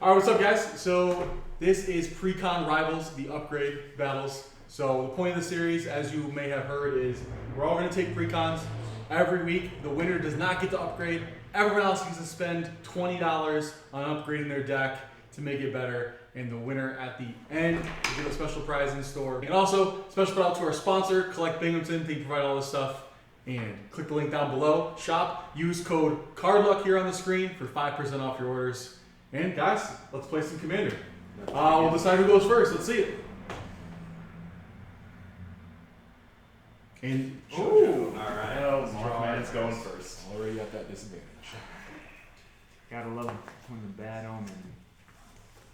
Alright, what's up guys? So this is Precon Rivals, the upgrade battles. So the point of the series, as you may have heard, is we're all going to take precons every week. The winner does not get to upgrade. Everyone else gets to spend $20 on upgrading their deck to make it better. And the winner at the end will get a special prize in store. And also, special shout out to our sponsor, Collect Binghamton. They provide all this stuff. And click the link down below. Shop. Use code CARDLUCK here on the screen for 5% off your orders. And guys, let's play some Commander. We'll decide who goes first. Let's see it. And ooh, all right. Oh, Mothman's going first. Already at that disadvantage. Gotta love when the bad omen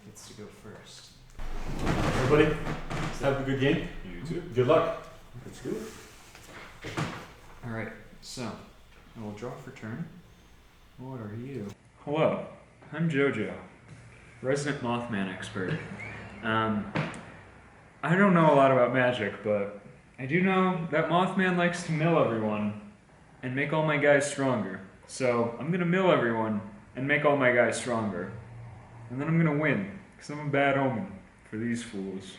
gets to go first. Everybody, have a good game. You too. Good luck. Let's do it. All right, so I will draw for turn. What are you? Hello, I'm JoJo, resident Mothman expert. I don't know a lot about magic, but I do know that Mothman likes to mill everyone and make all my guys stronger. So I'm gonna mill everyone and make all my guys stronger. And then I'm gonna win, because I'm a bad omen for these fools.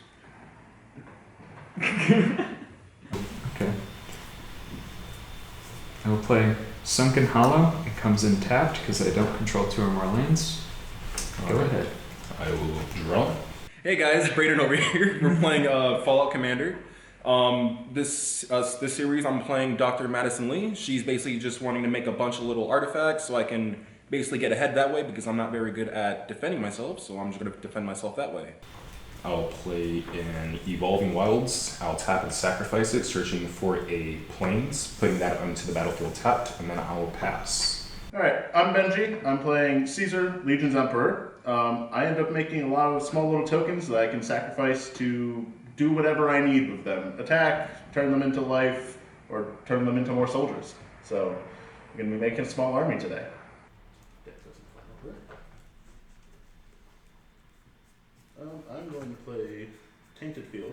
Okay. I will play Sunken Hollow. It comes in tapped because I don't control 2 or more lands. Go ahead. I will draw. Hey guys, Brayden over here. We're playing Fallout Commander. This series I'm playing Dr. Madison Lee. She's basically just wanting to make a bunch of little artifacts so I can basically get ahead that way because I'm not very good at defending myself, so I'm just going to defend myself that way. I'll play in Evolving Wilds. I'll tap and sacrifice it, searching for a plains, putting that onto the battlefield tapped, and then I will pass. Alright, I'm Benji. I'm playing Caesar, Legion's Emperor. I end up making a lot of small little tokens that I can sacrifice to do whatever I need with them. Attack, turn them into life, or turn them into more soldiers. So, we're going to be making a small army today. I'm going to play Tainted Field.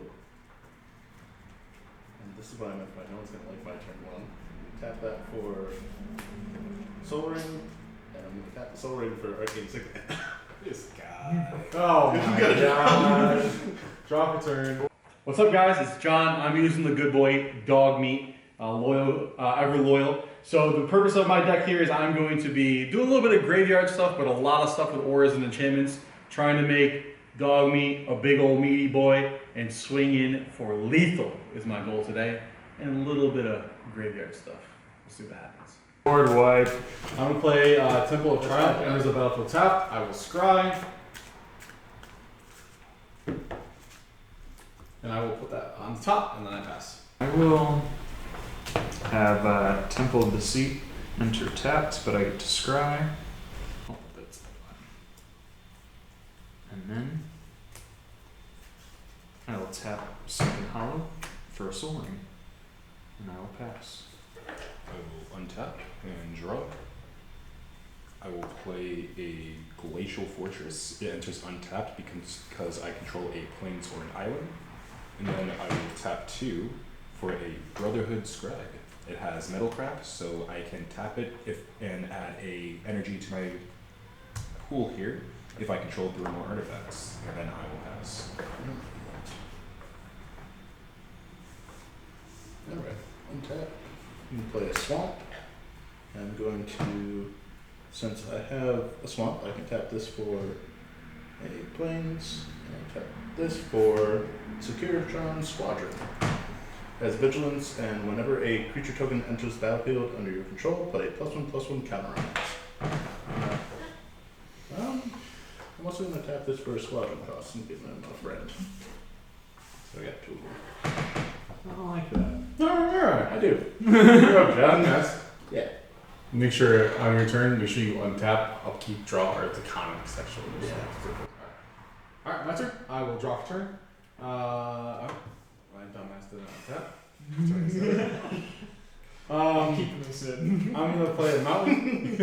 And this is what I meant by no one's going to like my turn 1. Tap that for Soul Ring, and I'm going to tap the Soul Ring for Arcane Signet. This guy. Oh my god. Drop a turn. What's up guys? It's John. I'm using the good boy dog meat. Loyal, ever loyal. So the purpose of my deck here is I'm going to be doing a little bit of graveyard stuff, but a lot of stuff with auras and enchantments. Trying to make dog meat a big old meaty boy and swing in for lethal is my goal today. And a little bit of graveyard stuff. We'll see what happens. Board wide. I'm going to play Temple of Triumph, enters the battlefield tapped. I will scry. And I will put that on top, and then I pass. I will have Temple of Deceit enter tapped, but I get to scry. Oh, that's the button. And then I will tap Sunken Hollow for a Soul Ring, and I will pass. I will untap and draw. I will play a Glacial Fortress. It enters untapped because I control a plains or an island. And then I will tap 2 for a Brotherhood Scribe. It has Metalcraft, so I can tap it and add a energy to my pool here if I control 3 or more artifacts. And then I will pass. Alright, untap. I'm going to play a Swamp. I'm going to, since I have a Swamp, I can tap this for a Plains, and I'll tap this for Securitron Squadron. Has Vigilance, and whenever a creature token enters the battlefield under your control, play +1/+1 counter on it. I'm also going to tap this for a Squadron cost and give them a friend. So I got 2 of them. I don't like that. Alright, I do. You're up, John. Yes. Yeah. Make sure on your turn, make sure you untap, upkeep, draw, or it's a common section. Yeah. Alright, my turn. I will draw for turn. My dumbass didn't untap. Keeping this in. I'm gonna play a mountain.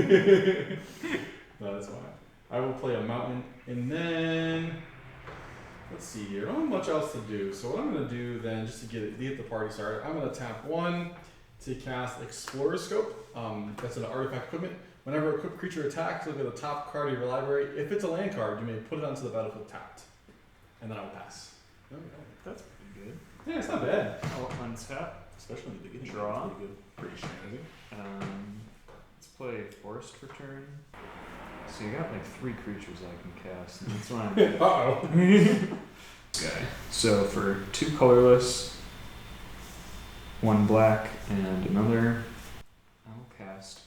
No, that's fine. I will play a mountain, and then let's see here. I don't have much else to do. So what I'm gonna do then, just to get the party started, I'm gonna tap 1 to cast Explorer Scope. That's an artifact equipment. Whenever a creature attacks, look at the top card of your library. If it's a land card, you may put it onto the battlefield tapped. And then I will pass. Okay. That's pretty good. Yeah, it's not bad. I'll untap. Especially in the beginning. Draw. That's pretty good. Pretty shenanigans. Let's play Forest for turn. So you got like 3 creatures I can cast. That's fine. Uh-oh. Okay. So for 2 colorless, 1 black, and another, I'll cast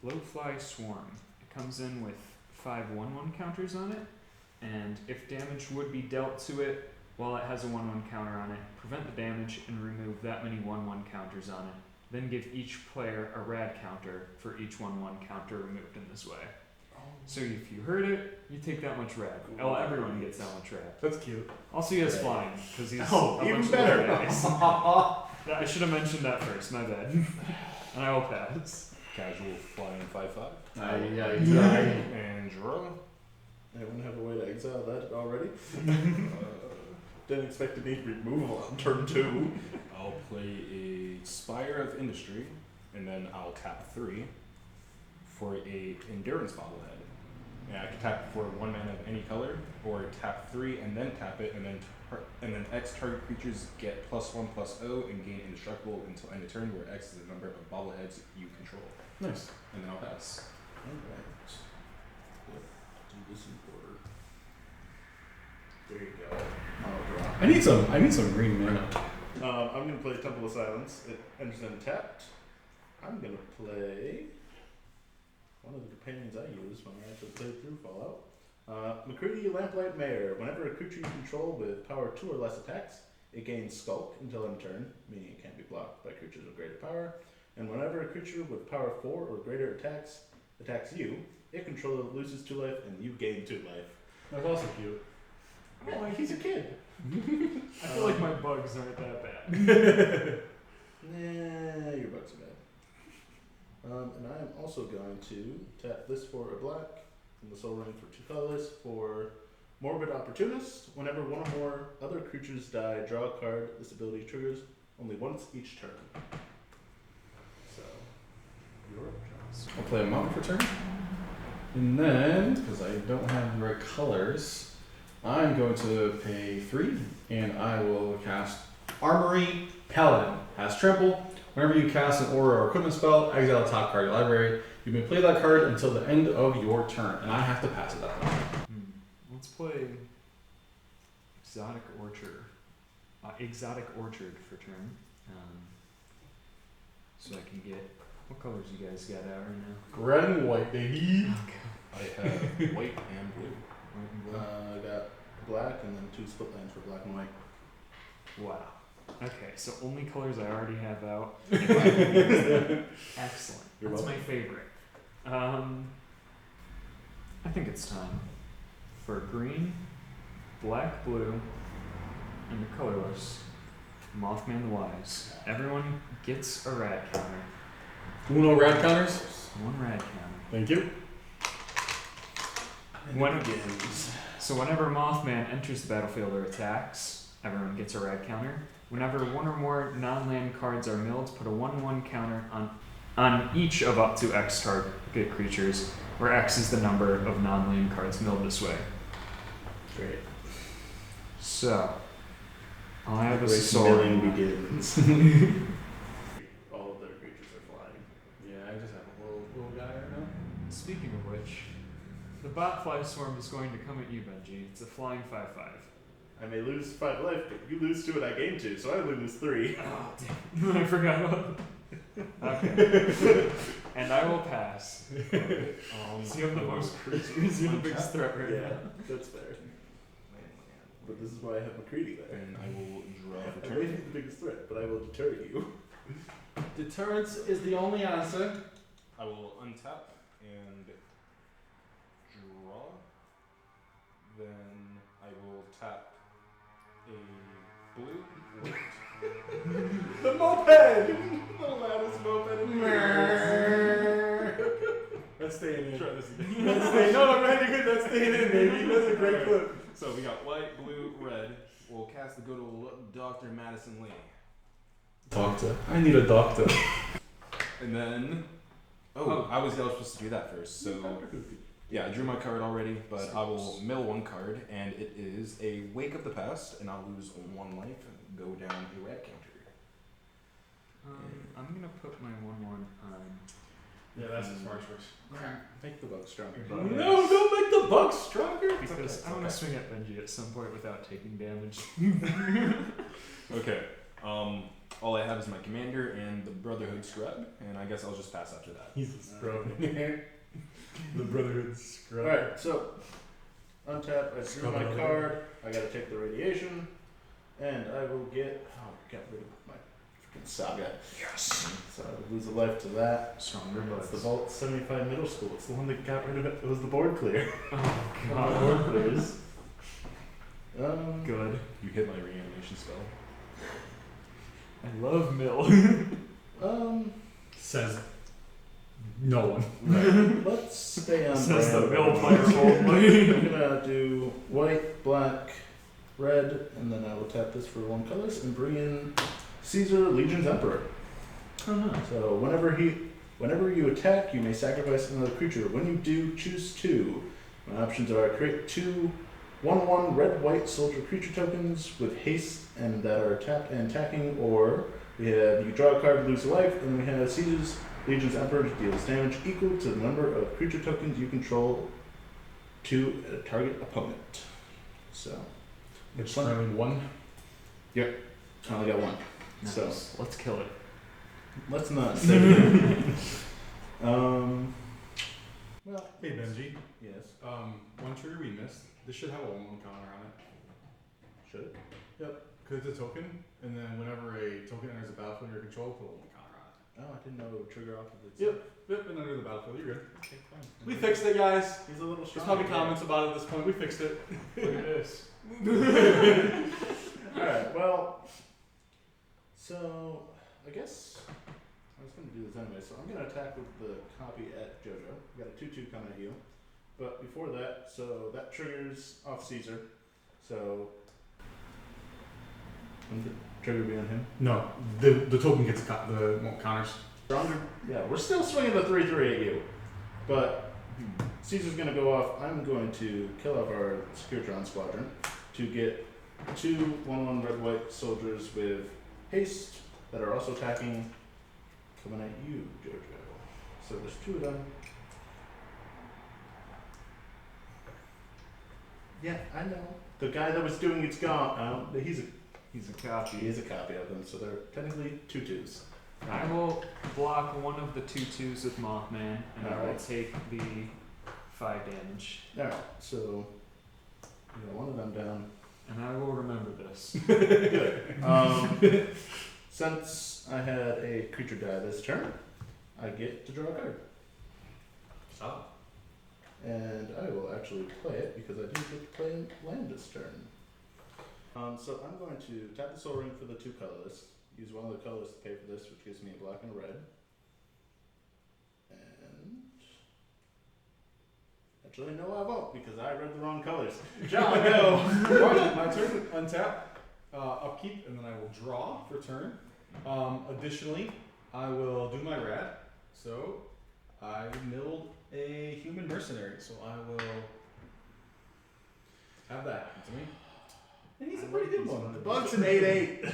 Blowfly Swarm. It comes in with 5 1/1 counters on it, and if damage would be dealt to it while it has a 1/1 counter on it, prevent the damage and remove that many 1/1 counters on it. Then give each player a rad counter for each 1/1 counter removed in this way. So if you hurt it, you take that much rad. Oh, everyone gets that much rad. That's cute. Also, he has flying because he's Oh, a even bunch of better. little guys. I should have mentioned that first. My bad. And I will pass. Casual flying 5/5. And draw. Anyone have a way to exile that already? Didn't expect to need removal on turn 2. I'll play a Spire of Industry, and then I'll tap 3 for a Endurance Bobblehead. And I can tap for 1 mana of any color, or tap 3 and then tap it, and then X target creatures get +1/+0 and gain indestructible until end of turn, where X is the number of bobbleheads you control. Nice. And then I'll pass. Alright. Do this in order. There you go. I'll draw. I need some green mana. I'm going to play Temple of Silence. It enters untapped. I'm going to play one of the companions I use when I actually played through Fallout. McCready Lamplight Mare. Whenever a creature you control with power 2 or less attacks, it gains Skulk until end turn, meaning it can't be blocked by creatures of greater power. And whenever a creature with power 4 or greater attacks you, it controller loses 2 life and you gain 2 life. That's also cute. Oh, he's a kid. I feel like my bugs aren't that bad. Nah, your bugs are bad. And I am also going to tap this for a black and the Soul Ring for 2 colorless for Morbid Opportunist. Whenever one or more other creatures die, draw a card. This ability triggers only once each turn. So, you're up, Jones. I'll play a mountain for turn. And then, because I don't have the right colors, I'm going to pay 3, and I will cast Armory Paladin. Has trample. Whenever you cast an aura or equipment spell, exile the top card of your library. You may play that card until the end of your turn, and I have to pass it that time. Let's play Exotic Orchard. Exotic Orchard for turn. So I can get... What colors you guys got out right now? Red and white, baby. I have white and blue. White and blue. I got black and then 2 split lands for black and white. Wow. Okay, so only colors I already have out. If I can use them. Excellent. You're That's my welcome. favorite. I think it's time for green, black, blue, and the colorless Mothman the Wise. Everyone gets a rad counter. Uno rad counters. 1 rad counter. Thank you. So whenever Mothman enters the battlefield or attacks, everyone gets a rad counter. Whenever 1 or more non-land cards are milled, put a 1/1 counter on each of up to X target creatures, where X is the number of non-land cards milled this way. Great. So, all I have is a Great soul. milling begins. All of their creatures are flying. Yeah, I just have a little guy right now. Speaking of which, the Botfly Swarm is going to come at you, Benji. It's a flying 5/5. I may lose 5 life, but you lose 2 and I gain 2, so I only lose 3. Oh, damn. I forgot about Okay. And I will pass. So you have the most creatures. You're the biggest threat right Yeah, now. that's fair. But this is why I have McCready there. And I will draw for I may turn. be the biggest threat, but I will deter you. Deterrence is the only answer. I will untap and draw. Then I will tap a blue. The moped! The loudest moped in the That's staying in. Try this again. That's staying. No, I'm ready. Good. That's staying in, baby. That's a great clip. So we got white, blue, red. We'll cast the good old Dr. Madison Lee. Doctor. I need a doctor. And then Oh, I was supposed to do that first. So yeah, I drew my card already, but I will mill one card, and it is a Wake of the Past, and I'll lose 1 life and go down a red counter. I'm gonna put my 1/1 on. Yeah, that's a smart choice. Make the bug stronger. But- No, don't make the bugs stronger. Because I want to swing at Benji at some point without taking damage. Okay. All I have is my commander and the Brotherhood Scrub, and I guess I'll just pass after that. He's a scrub. The Brotherhood scrub. Alright, so untap, I drew my card, I gotta take the radiation, and I will get rid of my freaking saga. Yes! So I would lose a life to that. Stronger It's the bugs. Vault 75 middle school. It's the one that got rid of it. It was the board clear. Oh Board god. clears. Good. You hit my reanimation spell. I love Mill. Says no one. Right. Let's stay on Says the brand. Mill player only. I'm gonna do white, black, red, and then I will tap this for 1 colors and bring in Caesar, Legion's Emperor. Oh no. So whenever you attack, you may sacrifice another creature. When you do, choose 2. My options are create 2 1/1 red-white soldier creature tokens with haste and that are tapped and attacking, or we have you draw a card, lose a life, and we have Caesar's Legion's Emperor deals damage equal to the number of creature tokens you control to a target opponent. So It's only one. I only got 1. So Nice. Let's kill it. let's not say it. Well, Hey Benji. yes. One trigger we missed. This should have a 1/1 counter on it. Should it? Because it's a token, and then whenever a token enters the battlefield under your control, put a 1 counter on Oh, I didn't know it would trigger off of its. Yep. it. And under the battlefield, you're good. Okay, fine. We fixed it, guys. He's a little There's strong. probably comments about it at this point. We fixed it. Look at this. Alright, well. So, I guess I was going to do this anyway. So, I'm going to attack with the copy at JoJo. We got a 2/2 coming at you. But before that, so that triggers off Caesar. So, wouldn't the trigger be on him? No, the token gets the counters. Stronger? Yeah, we're still swinging the 3/3 at you. But Caesar's going to go off. I'm going to kill off our Securitron Squadron to get 2 1/1 red-white soldiers with haste that are also attacking, coming at you, JoJo. So there's 2 of them. Yeah, I know. The guy that was doing it's gone. He's He's a copy. he is a copy of them, so they're technically 2/2s. I will block one of the 2/2s with Mothman, and I will Alright. take the 5 damage. Alright, so we got 1 of them down. And I will remember this. Since I had a creature die this turn, I get to draw a card. Stop. And I will actually play it because I didn't get to play land this turn. So I'm going to tap the Soul Ring for the 2 colorless, use one of the colors to pay for this, which gives me a black and a red. And actually, no, I won't because I read the wrong colors. John, go! Alright, my turn. Untap, upkeep, and then I will draw for turn. Additionally, I will do my rad. So I milled a human mercenary, so I will have that happen to me. And he's a pretty good one. The bug's an 8/8.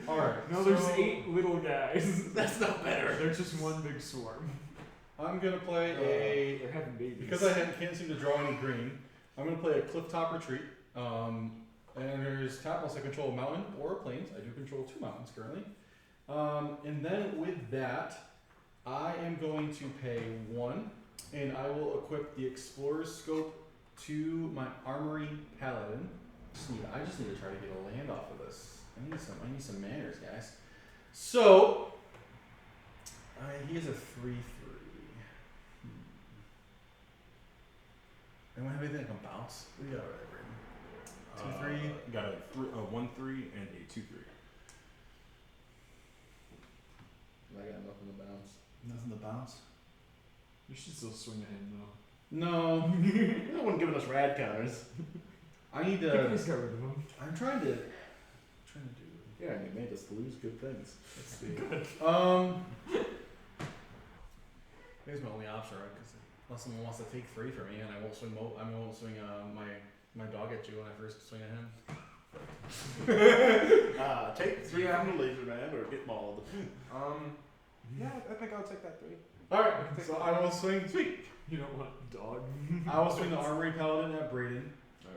Alright, No, there's so 8 little guys. That's not better. They're just one big swarm. I'm gonna play They're having babies. because I can't seem to draw any green. I'm gonna play a clifftop retreat. And there's tap unless I control a mountain or plains. I do control 2 mountains currently. And then with that, I am going to pay 1, and I will equip the Explorer's Scope to my Armory Paladin. I just need to try to get a land off of this. I need some manners, guys. So he has a 3/3. Anyone have anything that can bounce? We got it right, Braden. 2/3. Got a 1/3 and a 2/3. I got nothing to bounce. Nothing to bounce. You should still swing at him No. You're the one giving us rad counters. I need though. to. Please get rid of him. I'm trying to do. Yeah, and you made us lose good things. Let's see. Here's my only option, right? Because unless someone wants to take 3 from me, and I won't swing. I won't swing my dog at you when I first swing at him. Take 3 from the laser man or get mauled. Yeah, I think I'll take that 3. All right, so I will swing. Sweet. You don't want a dog. I will swing the Armory Paladin at Braden.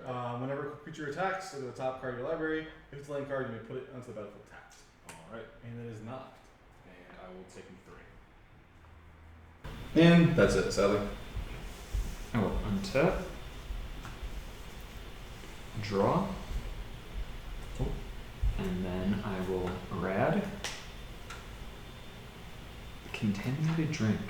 Alright. Whenever a creature attacks, go to the top card of your library. If it's a land card, you may put it onto the battlefield tapped. Alright. And it is knocked. And I will take him 3. And that's it, Sally. I will untap. Draw. And then I will rad. Continue to drink.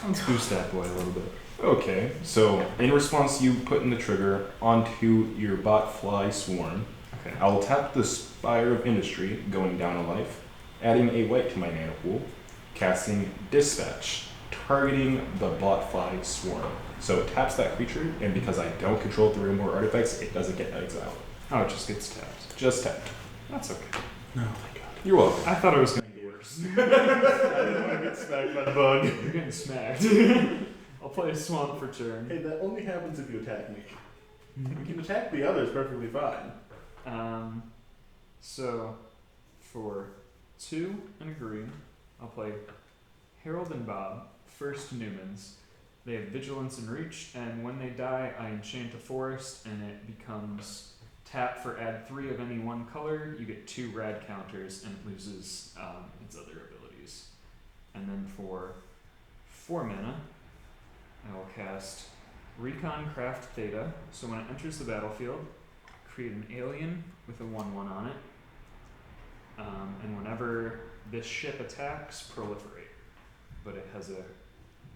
Let's boost that boy a little bit. Okay, so in response to you putting the trigger onto your botfly swarm, Okay. I will tap the Spire of Industry, going down a life, adding a white to my mana pool, casting Dispatch, targeting the botfly swarm. So it taps that creature, and because I don't control 3 or more artifacts, it doesn't get exiled. Oh, it just gets tapped. Just tapped. That's okay. No, thank God. You're welcome. I thought it was gonna be worse. I didn't want to get smacked by the bug. You're getting smacked. I'll play a swamp for turn. Hey, that only happens if you attack me. You can attack the others perfectly fine. So for 2 and a green, I'll play Harold and Bob, first Newmans. They have vigilance and reach, and when they die, I enchant a forest, and it becomes tap for add 3 of any one color. You get 2 rad counters, and it loses its other abilities. And then for 4 mana, I will cast Recon Craft Theta. So when it enters the battlefield, create an alien with a 1/1 on it. And whenever this ship attacks, proliferate. But it has a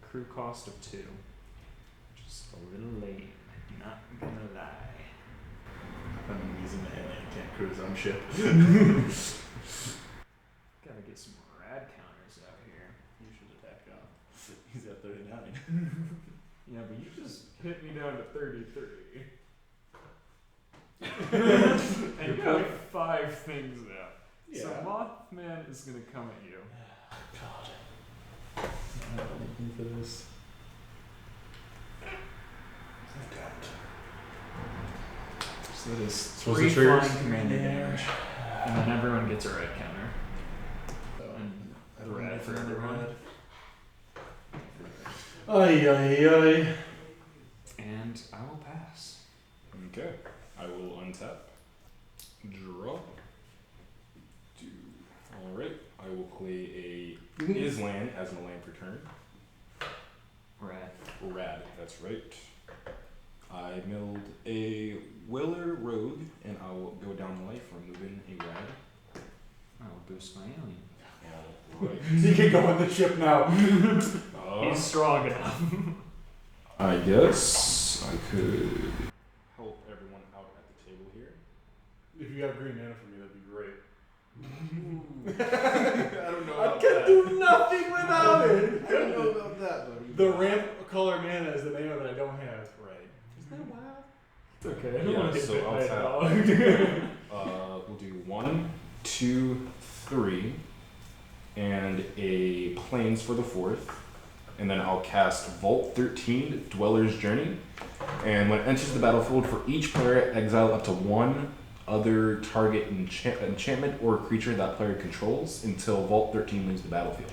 crew cost of 2. Just a little lame, not gonna lie. I'm using the alien can't cruise on ship. Gotta get some rad counters out here. You should attack on. He's at 39. Yeah, but you just hit me down to 33. And you have 5 things out. Yeah. So Mothman is gonna come at you. God. I don't have anything for this. I don't. So that is Supposed 3 to trigger? flying commander damage. And then everyone gets a red counter. Oh, And I don't rad have for another everyone. rad. Ay, ay, ay. And I will pass. Okay, I will untap, draw, alright, I will play a Island as a land for turn. Rad. Rad, that's right. I milled a Willer Rogue, and I will go down life, removing a rad. I will boost my alien. Alright. He can go on the ship now. He's strong enough. I guess I could help everyone out at the table here. If you have green mana for me, that'd be great. I don't know I about can that. do nothing without it. I don't know about that, buddy. The ramp color mana is the mana that I don't have. Right. Isn't that wild? It's okay. I don't Yeah, want to get so bit I'll by a tap. dog. We'll do 1, 2, 3, and a Plains for the 4th. And then I'll cast Vault 13, Dweller's Journey. And when it enters the battlefield, for each player, exile up to 1 other target enchantment or creature that player controls until Vault 13 leaves the battlefield.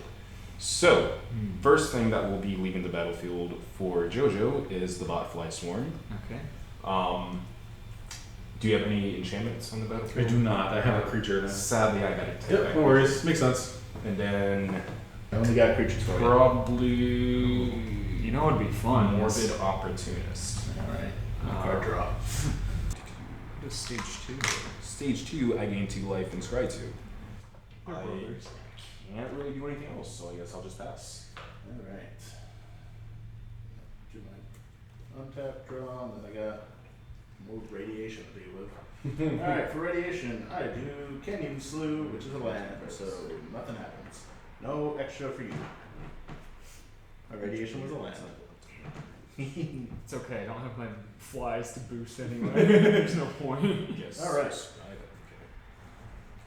So, first thing that will be leaving the battlefield for JoJo is the Botfly Swarm. Okay. Do you have any enchantments on the battlefield? I do not. I have a creature now. Sadly, I gotta take Yep, that. no worries. Makes sense. And then I only got creatures for you. probably You know what'd be fun? Morbid Opportunist. Alright. Uh, Card draw. What is stage 2? Stage 2, I gain 2 life and scry 2. We're I brothers. can't really do anything else, so I guess I'll just pass. Alright. Do my untap draw, and then I got more radiation to deal with. Alright, for radiation, I do Canyon Slough, which is a land, so nothing happens. No extra for you. My radiation was a land. It's okay. I don't have my flies to boost anyway. There's no point. Yes. All right. Scry that,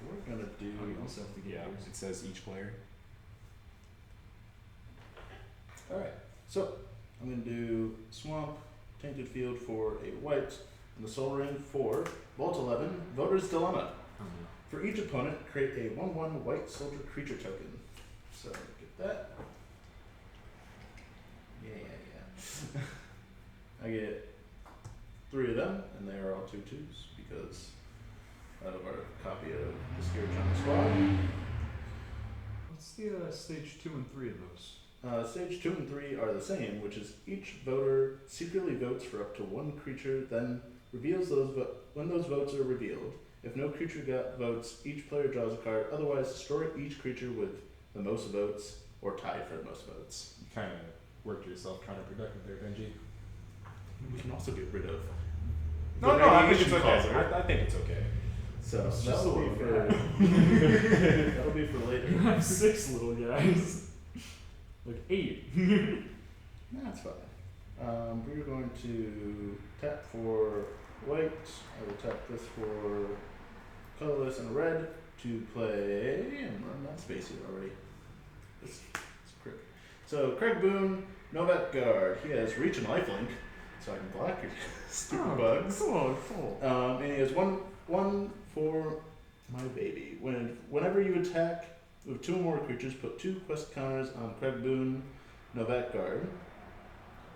We're gonna do. Oh, you also have to okay. get Yeah, yours. it says each player. Alright, so I'm going to do Swamp, Tainted Field for a white, and the Soul Ring for Vault 11, Voter's Dilemma. Oh, no. For each opponent, create a 1/1 white soldier creature token. So get that. Yeah. I get 3 of them, and they are all 2/2s because of our copy of the Scourge on the squad. What's the stage 2 and 3 of those? Stage 2 and 3 are the same, which is each voter secretly votes for up to 1 creature, then reveals those when those votes are revealed. If no creature got votes, each player draws a card. Otherwise, destroy each creature with the most votes or tie for the most votes. You kind of worked yourself counterproductive there, Benji. We can also get rid of. No, the I think it's radiation okay. causer. I think it's okay. So It's just that'll a be little for guy. that'll be for You later. have 6 little guys. Like 8. That's fine. We're going to tap for white. I will tap this for colorless and red to play. And I'm not spacey already. It's quick. So Craig Boone, Novak Guard. He has reach and lifelink, so I can block your stupid bugs. Cool. And he has one for my baby. Whenever you attack with 2 or more creatures, put 2 quest counters on Craig Boone, Novak Guard.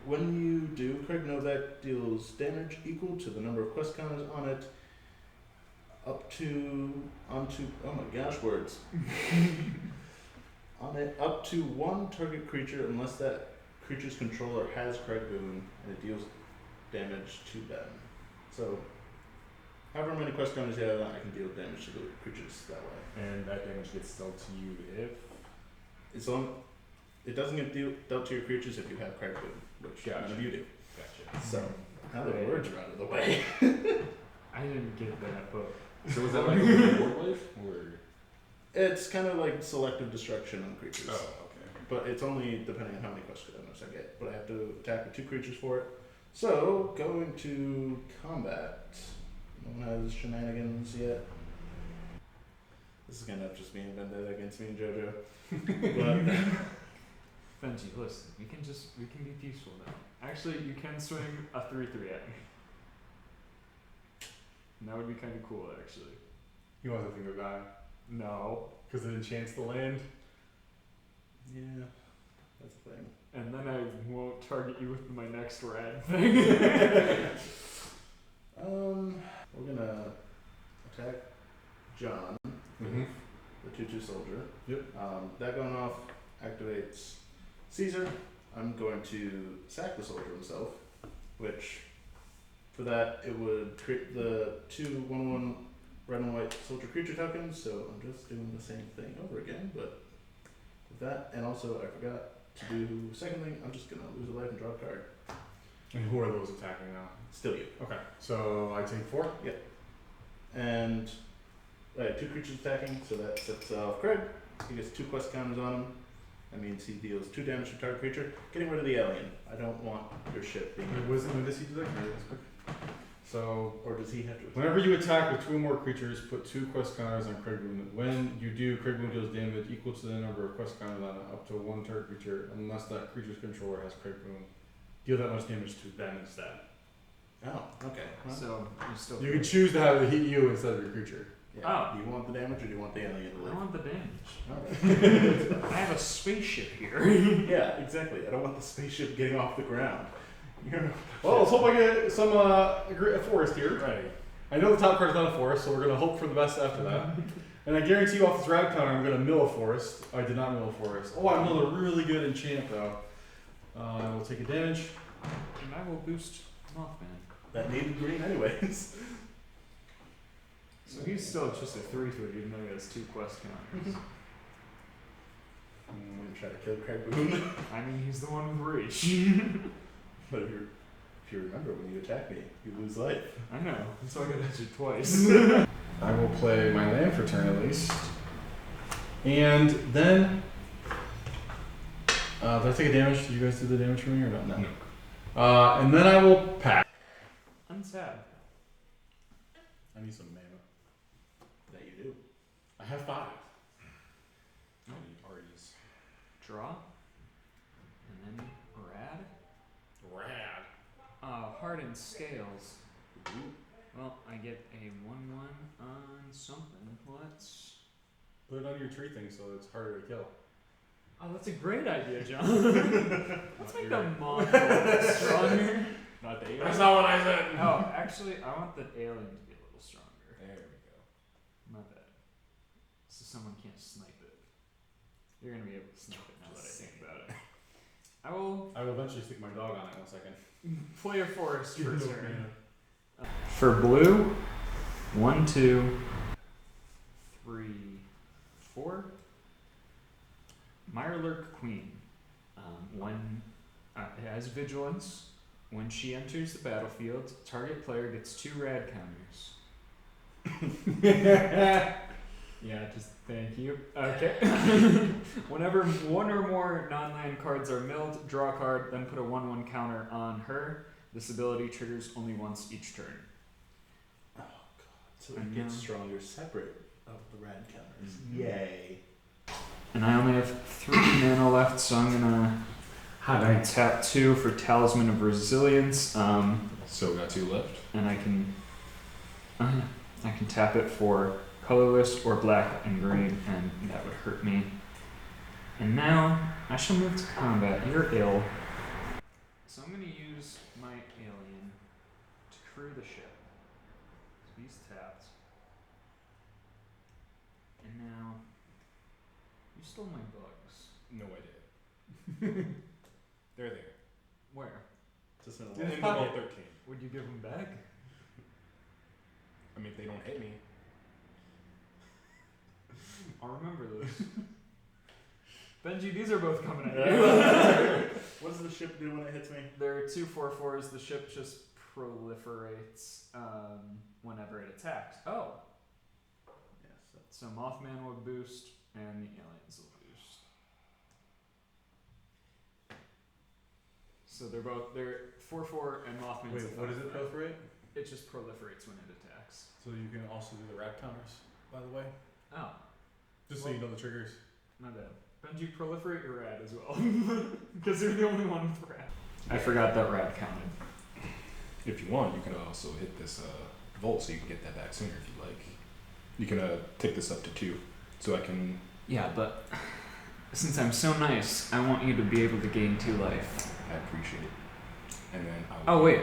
When you do, Craig Novak deals damage equal to the number of quest counters on it, oh my gosh, words. On it, up to 1 target creature unless that creature's controller has Craig Boone, and it deals damage to them. So, however many quest counters you have, I can deal damage to the creatures that way. And that damage gets dealt to you if. It's on. It doesn't get dealt to your creatures if you have Craig Boone, which none of you do. Gotcha. So, now the Right. words are out of the way. I didn't get that, but So is that like a board life or? It's kind of like selective destruction on creatures. Oh, okay. But it's only depending on how many quest counters I get. But I have to attack with 2 creatures for it. So, going to combat. No one has shenanigans yet. This is gonna end up just being a vendetta against me and JoJo. But Benji, listen, we can be peaceful now. Actually, you can swing a 3/3 at me. And that would be kind of cool, actually. He wants to think of that No. because it enchants the land. yeah, that's the thing. And then I won't target you with my next rad thing. We're gonna attack John, Mm-hmm. the 2/2 soldier. Yep. That going off activates Caesar. I'm going to sack the soldier himself, which for that it would create the 2 1/1 red and white soldier creature tokens. So I'm just doing the same thing over again, but with that, and also I forgot to do the second thing. I'm just gonna lose a life and draw a card. And who are those attacking now? Still you. Okay, so I take 4. And I have 2 creatures attacking, so that sets off Craig. He gets 2 quest counters on him. That means he deals 2 damage to target creature. Getting rid of the alien. I don't want your ship being. When does he do that? So, Or does he have to? whenever you attack with 2 or more creatures, put 2 quest counters on Craig Boone. When you do, Craig Boone deals damage equal to the number of quest counters on it, up to 1 target creature, unless that creature's controller has Craig Boone. Deal that much damage to them instead. Oh, okay. Well, So you still. You can choose to have it hit you instead of your creature. yeah. Do you want the damage or do you want the alien to I live? want the damage. Alright. I have a spaceship here. Yeah, exactly. I don't want the spaceship getting off the ground. Well, let's hope I get some a forest here. Right. I know the top card's not a forest, so we're gonna hope for the best after that. And I guarantee you off this rad counter, I'm gonna mill a forest. I did not mill a forest. Oh, I milled a really good enchant though. I will take a damage. And I will boost Mothman. That needed green anyways. So he's still just a 3/3, even though he has 2 quest counters. I'm gonna try to kill Craig Boone. I mean, he's the one with reach. But if you remember, when you attack me, you lose life. I know. So I got to hit you twice. I will play my land for turn at least. And then did I take a damage? Did you guys do the damage for me or not? No. And then I will pack. Unsab. I need some mana. That you do. I have 5. I need parties. Draw. And then hardened scales. Well, I get a 1/1 on something. Let's. Put it on your tree thing so it's harder to kill. Oh, that's a great idea, John. Let's make the moth a little stronger. Not the alien. That's not what I said. Oh, actually, I want the alien to be a little stronger. There we go. My bad. So someone can't snipe it. You're gonna be able to snipe it now that I think about it. I will I will eventually stick my dog on it in a second. play a forest for turn. For blue, 1, 2, 3, 4. Mirelurk Queen. When it has vigilance. When she enters the battlefield, target player gets 2 rad counters. Yeah, just thank you. Okay. Whenever one or more non-land cards are milled, draw a card, then put a 1/1 counter on her. This ability triggers only once each turn. Oh god. So I it gets know. stronger separate of the rad counters. Yay. And I only have 3 mana left, so I'm gonna tap 2 for Talisman of Resilience. So got 2 left. And I can tap it for colorless or black and green, and that would hurt me. And now I shall move to combat. You're ill. So I'm gonna use my alien to crew the ship. So he's tapped. And now you stole my bugs. No, I did. They're there. Where? Just in a Did while. it- In the vault 13. Would you give them back? I mean, if they don't hit me. I'll remember this. Benji, these are both coming at you. What does the ship do when it hits me? There are 2 4/4s. The ship just proliferates whenever it attacks. Oh. Yes. So Mothman will boost, and the aliens will boost. So they're 4/4, and Mothman's. Wait, what does it proliferate? It just proliferates when it attacks. So you can also do the rad counters, by the way. Oh, Just so you know the triggers. my bad. Benji, proliferate your rad as well, because you're the only one with rad. I forgot that rad counted. If you want, you can also hit this vault so you can get that back sooner if you like. You can take this up to 2. So I can. Yeah, but since I'm so nice, I want you to be able to gain 2 life. I appreciate it. And then I will. Oh wait.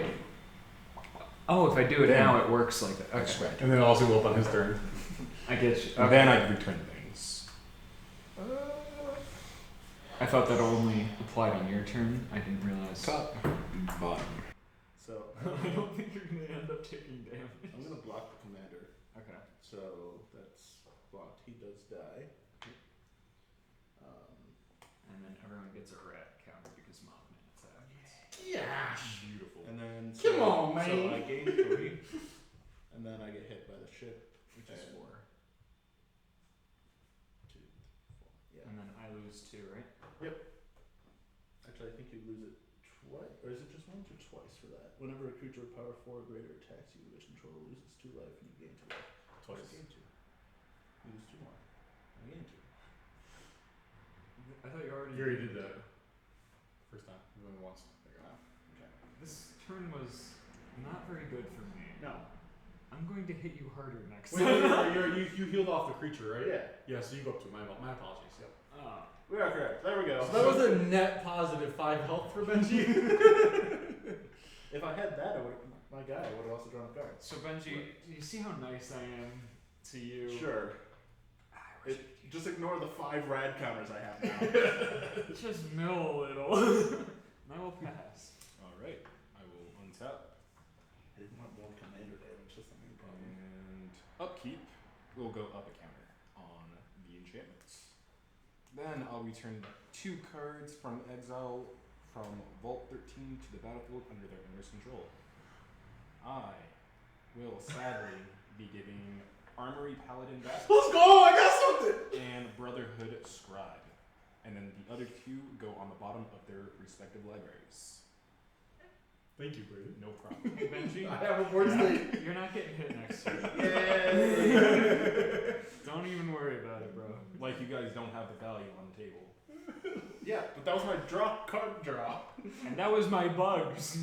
Oh, if I do it Then- now, it works like that. That's Okay, right. And then also go up on his turn. I get you. And then I can return things. I thought that only applied on your turn. I didn't realize. Top, bottom. So I don't think you're gonna end up taking damage. I'm gonna block the commander. Okay. So that's blocked. He does die. And then everyone gets a rat counter because Mothman attacked. Yeah. Beautiful. And then Come on, man. So I gain 3, and then I get hit by the ship, Which is And- 4. 2, 4. Yeah. And then I lose 2, right? Actually, I think you lose it twice, or is it just once or twice for that? Whenever a creature of power 4 or greater attacks you, which control loses 2 life, and you gain 2 life. Twice. I gain 2. You lose 2 more. I gain 2. I thought you already. You already did that. First time. You went once. There you go. Okay. This turn was not very good for me. No. I'm going to hit you harder next Wait, time. you healed off the creature, right? Yeah. Yeah, so you go up to it. My apologies. Yep. Oh. We are correct. There we go. So that was a net positive 5 health for Benji. If I had that, my guy would have also drawn a card. So Benji, do you see how nice I am to you? Sure. I wish Just ignore the 5 rad counters I have now. just mill a little. And I will pass. Alright. I will untap. I didn't want more commander damage. That's the main problem. And upkeep will go up a counter on the enchantments. Then I'll return 2 cards from exile from Vault 13 to the battlefield under their owner's control. I will sadly be giving Armory Paladin back Let's go! I got something! and Brotherhood Scribe. And then the other 2 go on the bottom of their respective libraries. Thank you, Brady. No problem. Hey Benji, I have a board state. you're not getting hit next turn. Yay! Don't even worry about it, bro. Like you guys don't have the value on the table. Yeah, but that was my card draw. And that was my bugs.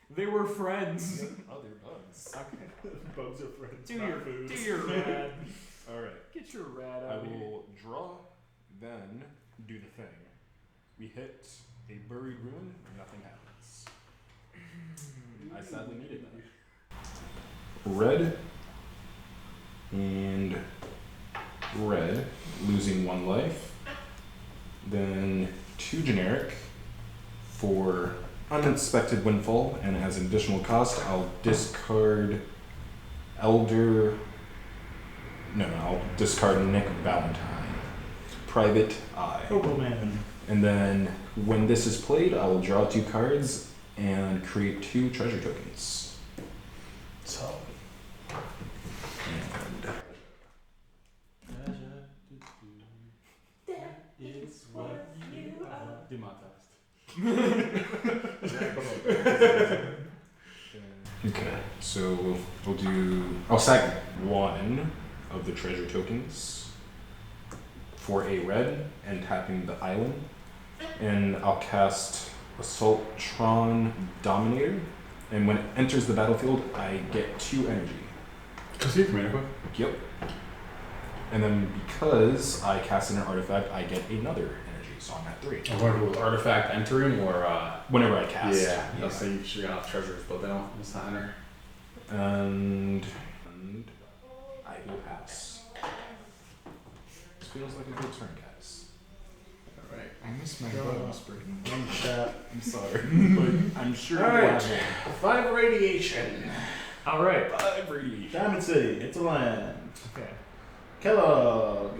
They were friends. Other bugs. Okay. Bugs are friends. Do not your foods. rad. All right. Get your rad I out of here. will draw, then do the thing. We hit a buried ruin, nothing happens. I sadly needed that. Red and red, losing 1 life. Then 2 generic for unexpected windfall, and as an additional cost, I'll discard Elder. No, I'll discard Nick Valentine. Private Eye. Oh man. And then when this is played, I will draw 2 cards and create 2 treasure tokens. So. And It's what you are. Demonetized. okay, so I'll sack 1 of the treasure tokens for a red and tapping the island. And I'll cast Assaultron Dominator. And when it enters the battlefield, I get 2 energy. Just here, Commander. Yep. And then because I cast an artifact, I get another energy, so I'm at 3. I wonder with artifact entering or Whenever I cast. yeah. I'll say you should get off treasures, but they don't. It's not enter. And I will pass. This feels like a good turn, guys. All right. I miss my Draw. bugs, Britain. One shot. I'm sorry, but I'm sure All you right. have it. 5 radiation. All right. 5 radiation. Diamond City. It's a land. Okay. Kellogg.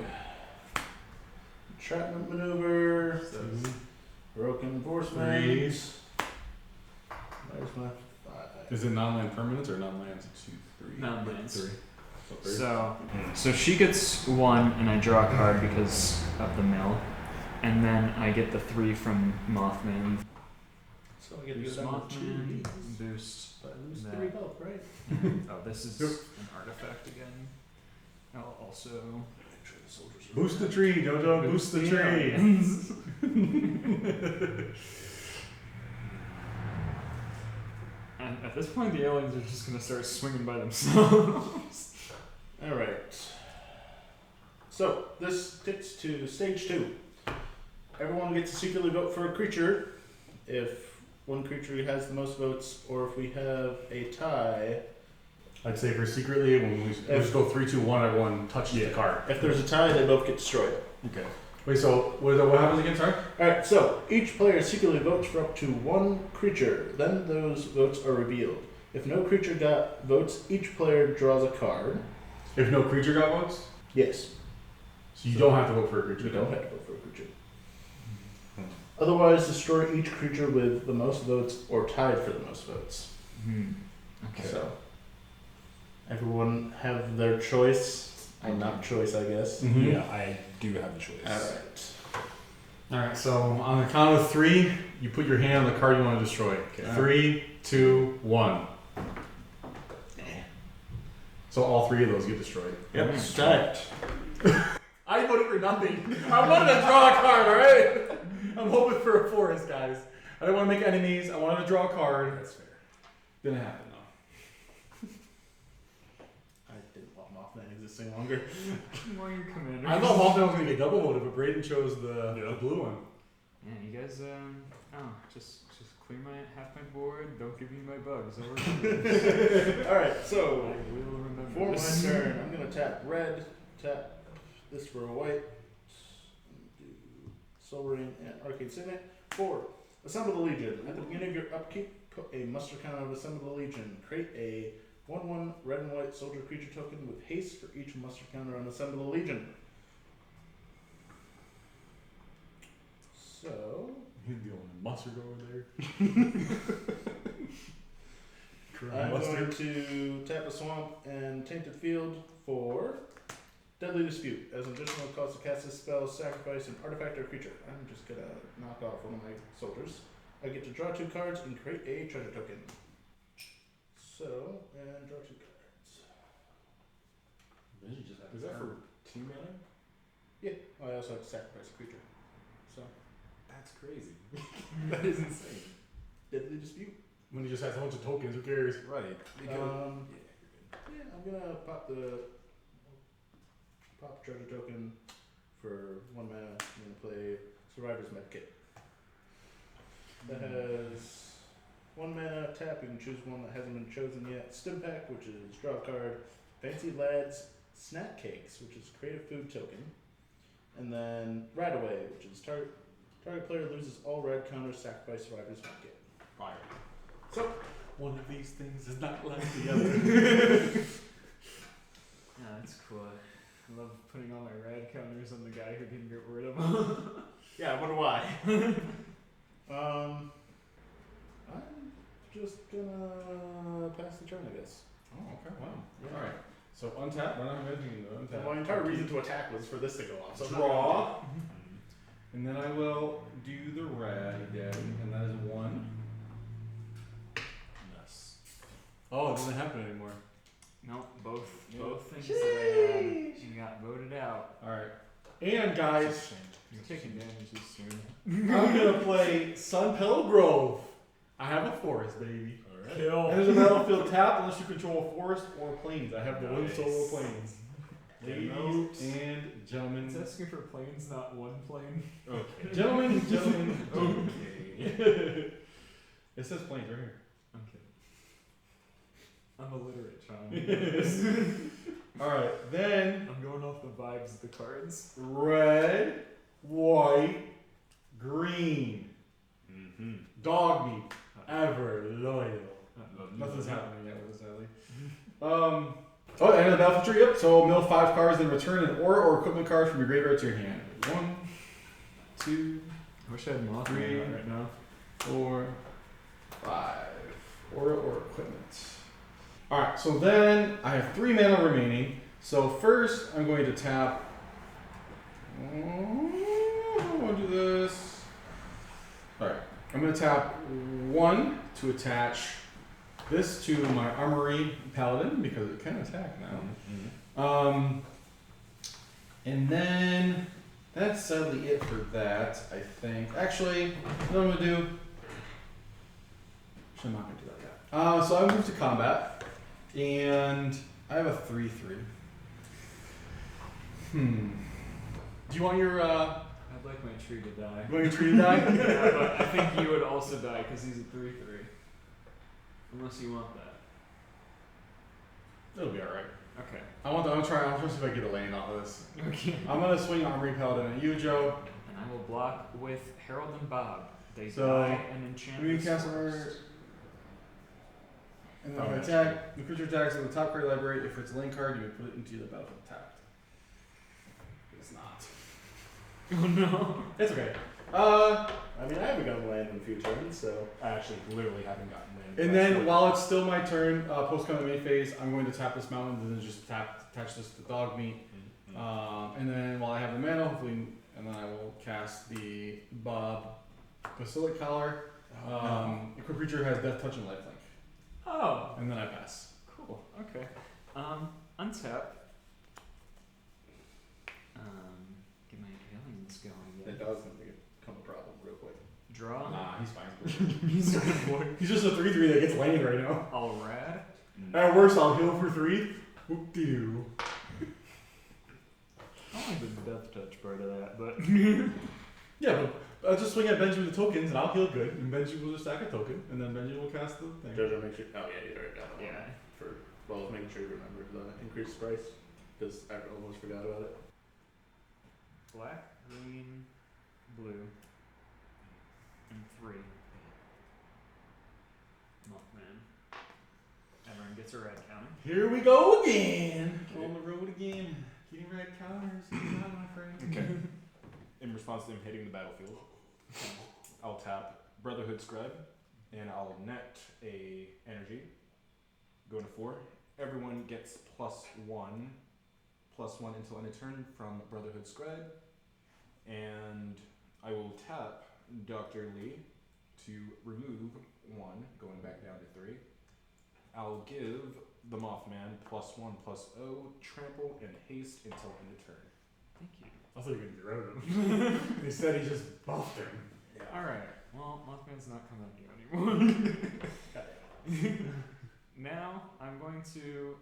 Entrapment maneuver. Broken enforcement. 3. There's my 5. Is it non-land permanents or non-lands? 2, 3. Non-lands. 3. So 3. So she gets 1, and I draw a card because of the mill, and then I get the 3 from Mothman. So I get to Boost go down to Mothman. 2. Boost. But I lose that. 3 health, right? Oh, this is an artifact again. I'll also. Make sure the soldiers are Boost the tree, Jojo. Boost the tree. And at this point, the aliens are just gonna start swinging by themselves. All right. So this gets to stage 2. Everyone gets to secretly vote for a creature. If one creature has the most votes, or if we have a tie. I'd say for secretly, when we just go 3, 2, 1, everyone touches the card. If there's a tie, they both get destroyed. Okay. Wait, so what happens again, sorry? Alright, so each player secretly votes for up to 1 creature. Then those votes are revealed. If no creature got votes, each player draws a card. If no creature got votes? Yes, So you don't have to vote for a creature. you don't have to vote for a creature. Otherwise, destroy each creature with the most votes or tied for the most votes. Okay. So, everyone have their choice. Or not choice, I guess. Mhm. Yeah, I do have a choice. Alright. Alright, so on the count of 3, you put your hand on the card you want to destroy. Okay. 3, 2, 1. So all 3 of those get destroyed. Yep, it's tied. I voted for nothing. I wanted to draw a card, alright? I'm hoping for a forest, guys. I didn't want to make enemies. I wanted to draw a card. That's fair. Didn't happen, though. I didn't want Mothman existing longer. Why are you commander? I thought Mothman was going to get double voted, but Braden chose the blue one. Yeah, you guys, just clear half my board. Don't give me my bugs. Alright, I so will remember for my this. turn, I'm gonna tap red, tap this for a white, do Soul Ring and Arcade Signet. 4. Assemble the Legion. At the beginning of your upkeep, put a muster counter of Assemble the Legion. Create a 1/1 red and white soldier creature token with haste for each muster counter on Assemble the Legion. So He's the only mustard over there. I'm going to tap a swamp and tainted field for Deadly Dispute. As an additional cost to cast this spell, sacrifice an artifact or creature. I'm just gonna knock off one of my soldiers. I get to draw 2 cards and create a treasure token. So, and draw 2 cards. Is that for 2 mana? Yeah, I also have to sacrifice a creature. So, That's crazy. That is insane. Deadly Dispute. When he just has a bunch of tokens, who cares? Right. Yeah, I'm gonna pop treasure token for 1 mana. I'm gonna play Survivor's Medkit. That has 1 mana, tap, you can choose one that hasn't been chosen yet. Stimpack, which is draw a card. Fancy Lads Snack Cakes, which is creative food token. And then Radaway, which is target player loses all red counters, sacrifice Survivor's Medkit. Fire. So, one of these things is not like the other. Yeah, that's cool. I love putting all my rad counters on the guy who can get rid of them. Yeah, I wonder why. I'm just gonna pass the turn, I guess. Oh, okay. Wow. Yeah. All right. So untap. We're not mentioning the untap. My entire reason to attack was for this to go off. So I'm not Draw. And then I will do the red again, and that is 1. Nice. Oh, it doesn't happen anymore. No, both things Sheesh. that I had got voted out. All right. And guys, You're taking damage this soon. I'm gonna play Sunpetal Grove. I have a forest, baby. All right. And there's a battlefield tap unless you control a forest or plains. I have the wind Nice. solo plains. Ladies Notes. and gentlemen. It's asking for planes, not one plane. Okay. Gentlemen. Okay. It says plains right here. I'm kidding. I'm illiterate, John. Alright, then I'm going off the vibes of the cards. red, white, green. Mm-hmm. Dog meat. Ever loyal. Nothing's happening yet with this, Ellie. Oh, and the battlefield tree, yep. So mill 5 cards, then return an aura or equipment card from your graveyard to your hand. 1, 2, I wish I had Mothman 3, on right now. 4, 5. Aura or equipment. Alright, so then I have 3 mana remaining. So first I'm going to tap. I'm going to do this. Alright, I'm going to tap 1 to attach this to my Armory Paladin because it can attack now. Mm-hmm. And then that's sadly it for that, I think. Actually, what I'm going to do. Actually, I'm not going to do that yet. So I move to combat, and I have a 3/3. Do you want your I'd like my tree to die. you want your tree to die? Yeah, but I think you would also die because he's a 3/3. Unless you want that. It'll be all right. Okay. I'm gonna try to see if I get a lane off of this. Okay. I'm gonna swing Armory Paladin at you, Joe. And I will block with Harold and Bob. They So, die and enchant. We this cast forest. and then if I attack, the creature attacks on the top card of the library. If it's a lane card, you may put it into the battlefield tapped. It's not. Oh no. It's okay. I mean, I haven't gotten land in a few turns, so. I actually literally haven't gotten land. And then while it's still my turn, post combat main phase, I'm going to tap this mountain and then just attach this to dog meat. Mm-hmm. And then while I have the mana, hopefully, and then I will cast the Bob Basilic Collar. The creature has Death Touch and Lifelink. Oh. And then I pass. Cool. Okay. Untap. Get my aliens going That again. dog's gonna become a problem real quick. Draw. Nah, he's fine. He's a good boy. He's just a 3/3 that gets lane right now. All rad. At worst, I'll heal for 3. Whoop-de-doo. I don't like the death touch part of that, but Yeah, but I'll just swing at Benji with the tokens and I'll heal good. And Benji will just stack a token and then Benji will cast the thing. Jojo, make sure. Oh yeah, you already got that one. yeah. Well, making sure you remember the increased price because I almost forgot about it. Black, green, blue, and 3. Mothman. Everyone gets a red counter. Here we go again. On the road again. Getting red counters. Not my friend. Okay. In response to him hitting the battlefield, I'll tap Brotherhood Scribe, and I'll net a energy. Go to 4. Everyone gets +1 until end of turn from Brotherhood Scribe, and I will tap Dr. Lee to remove 1, going back down to 3. I'll give the Mothman +1/+0, trample, and haste until end of turn. Thank you. I thought you were going to get rid of him. Instead, he just buffed him. Alright. Well, Mothman's not coming at you anymore. Now I'm going to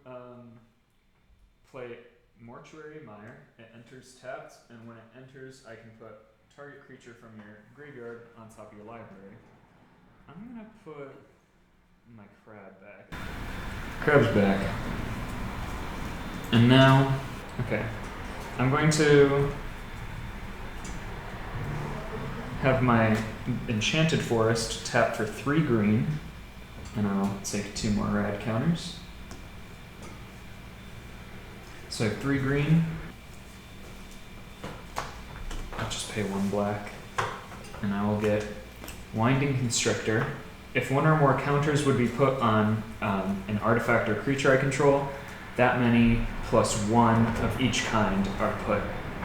play Mortuary Mire. It enters tapped, and when it enters, I can put target creature from your graveyard on top of your library. I'm gonna put my crab back. Crab's back. And now, okay, I'm going to have my Enchanted Forest tap for 3 green, and I'll take 2 more rad counters. So I have 3 green. I'll just pay 1 black, and I will get Winding Constrictor. If 1 or more counters would be put on an artifact or creature I control, that many plus 1 of each kind are put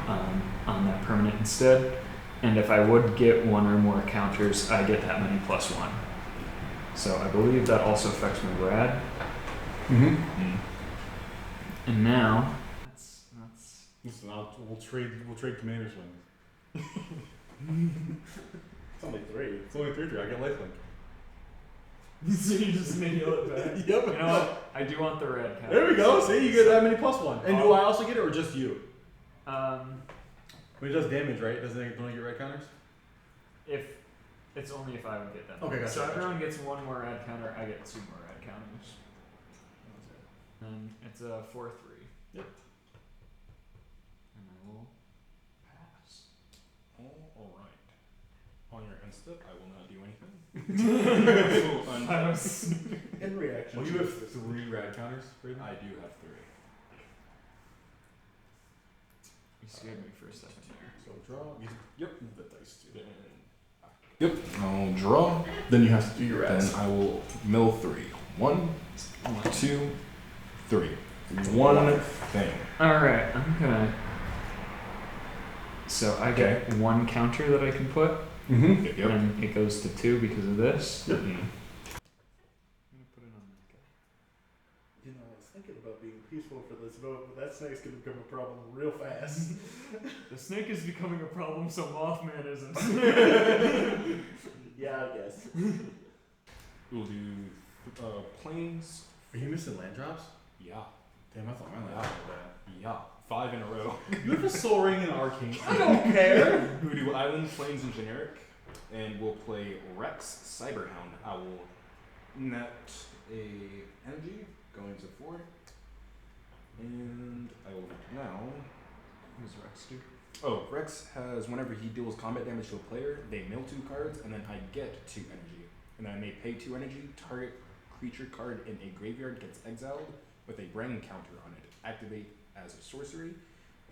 on that permanent instead. And if I would get 1 or more counters, I get that many plus 1. So I believe that also affects my rad. Mm-hmm. And now that's Listen, we'll trade commanders wins. It's only 3. It's only 3-3. I get lifelink. so you just nail it back. Yep. You know what? I do want the red counters. There we go. See, you get that many plus 1. And do I also get it, or just you? When it does damage, right? Doesn't it only get red counters? If it's only if I would get them. Okay, gotcha, So gotcha. everyone gets 1 more red counter. I get 2 more red counters. And it's a 4-3. Yep. And I will pass. All right. On your end step, I will not do anything. I will untap. In reaction. Well, you have 3 rad counters, Braden? I do have 3. You scared me for a second there. So draw. Yep. The dice too. Yep. I'll draw. Then you have to do your Then rads. I will mill 3. 1, 2, 3. 1 thing. Alright, I'm gonna. So I get 1 counter that I can put, Mm-hmm. Yep. and it goes to 2 because of this. Yep. I'm gonna put it on that guy. You know, I was thinking about being peaceful for this vote, but that snake's gonna become a problem real fast. The snake is becoming a problem, so Mothman isn't. Yeah, I guess. We'll do planes. Are you missing land drops? Yeah. Damn, I thought my land Yeah. drops were bad. Yeah. 5 in a row. You have a soul ring and arcane. I don't care. We'll do island, planes, and generic. And we'll play Rex Cyberhound. I will net a energy going to 4. And I will now. Who's Rex do? Oh, Rex has whenever he deals combat damage to a player, they mill 2 cards, and then I get 2 energy. And then I may pay 2 energy. Target creature card in a graveyard gets exiled with a brain counter on it. Activate as a sorcery.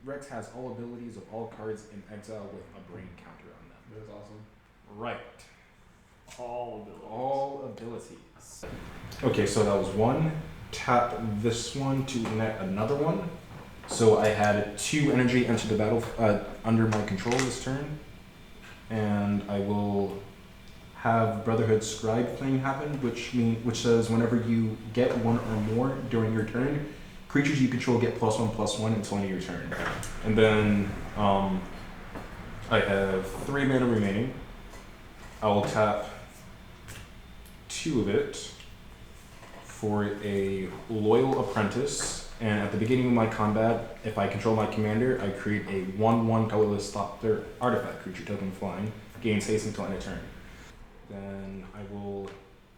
Rex has all abilities of all cards in exile with a brain counter on them. That's awesome. Right. All abilities. All abilities. Okay, so that was 1. Tap this one to net another one. So I had 2 energy enter the battle under my control this turn. And I will have Brotherhood Scribe thing happen, which says whenever you get 1 or more during your turn, creatures you control get +1/+1 until end of your turn. And then I have 3 mana remaining. I will tap 2 of it for a Loyal Apprentice, and at the beginning of my combat, if I control my commander, I create a 1/1 colorless Thopter artifact creature token flying, gains haste until end of turn. Then I will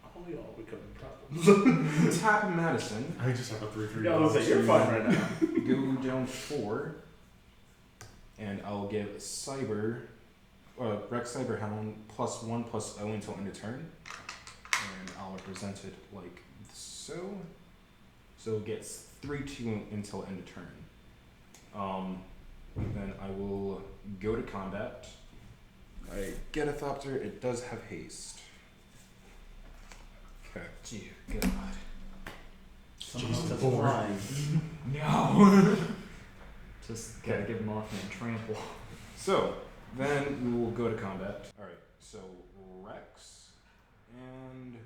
Oh, we all become problems. tap Madison, I just have a 3/3. Yeah, I was like, you're fine right now. go down 4, and I'll give Rex Cyberhound +1/+0 until end of turn. And I'll present it like so. So it gets 3/2 until end of turn. Then I will go to combat. I get a Thopter, it does have haste. Okay. Dear God. Somehow that's flying. No. Just gotta give Mothman trample. So, then we will go to combat. Alright, so Rex and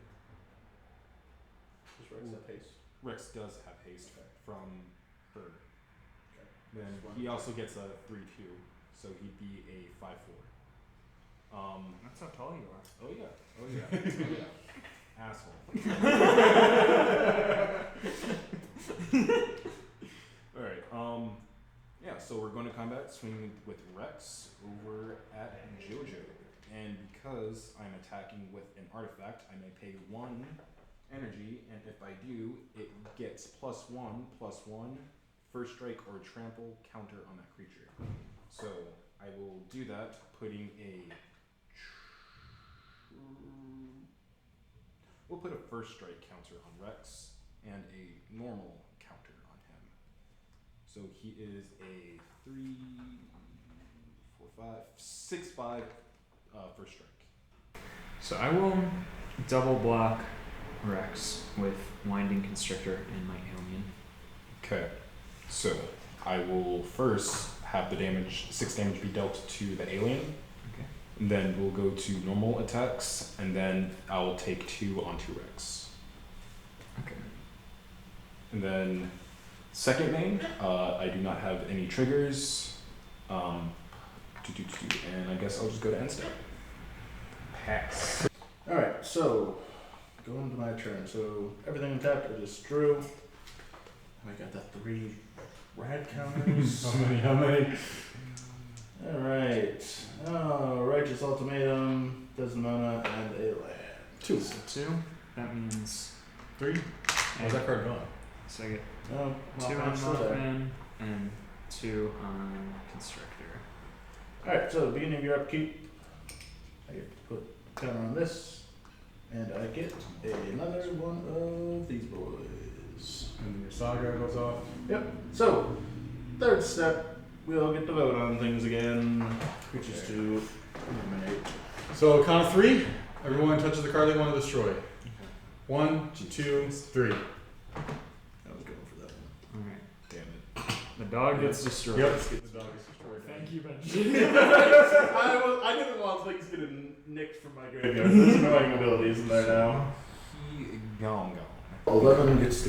Just right in the pace. Rex does have haste from her. Okay. Then he also gets a 3/2, so he'd be a 5/4. That's how tall you are. Oh yeah. Oh yeah. Oh yeah. Asshole. All right. Yeah. So we're going to combat swinging with Rex over at JoJo, and because I'm attacking with an artifact, I may pay 1 energy, and if I do, it gets +1/+1 first strike or trample counter on that creature. So I will do that, putting we'll put a first strike counter on Rex and a normal counter on him. So he is a 3, 4, 5, 6, 5 first strike. So I will double block Rex with Winding Constrictor and my Alien. Okay. So I will first have the 6 damage be dealt to the alien. Okay. And then we'll go to normal attacks, and then I'll take 2 onto Rex. Okay. And then second main, I do not have any triggers. And I guess I'll just go to end step. Pass. Alright, so going to my turn. So everything tapped, I just drew. And I got the 3 rad counters. How many? Alright. Oh, Righteous Ultimatum, Desdemona, and a land. 2. So 2. That means 3. How's that card going? so I get Oh, 2 on Mothman and 2 on Constrictor. Alright, so beginning of your upkeep, I get to put counter on this, and I get another one of these boys. And then your saga goes off. Yep. So, third step, we'll get to vote on things again, which is to eliminate. So count of 3. Everyone touches the card they want to destroy. 1, 2, 3. I was going for that one. Alright. Damn it. The dog gets destroyed. Yep. The dog is destroyed. Thank you, Ben. I didn't want things getting nicked from my graveyard. There's annoying abilities in there now. He gone. 11 gets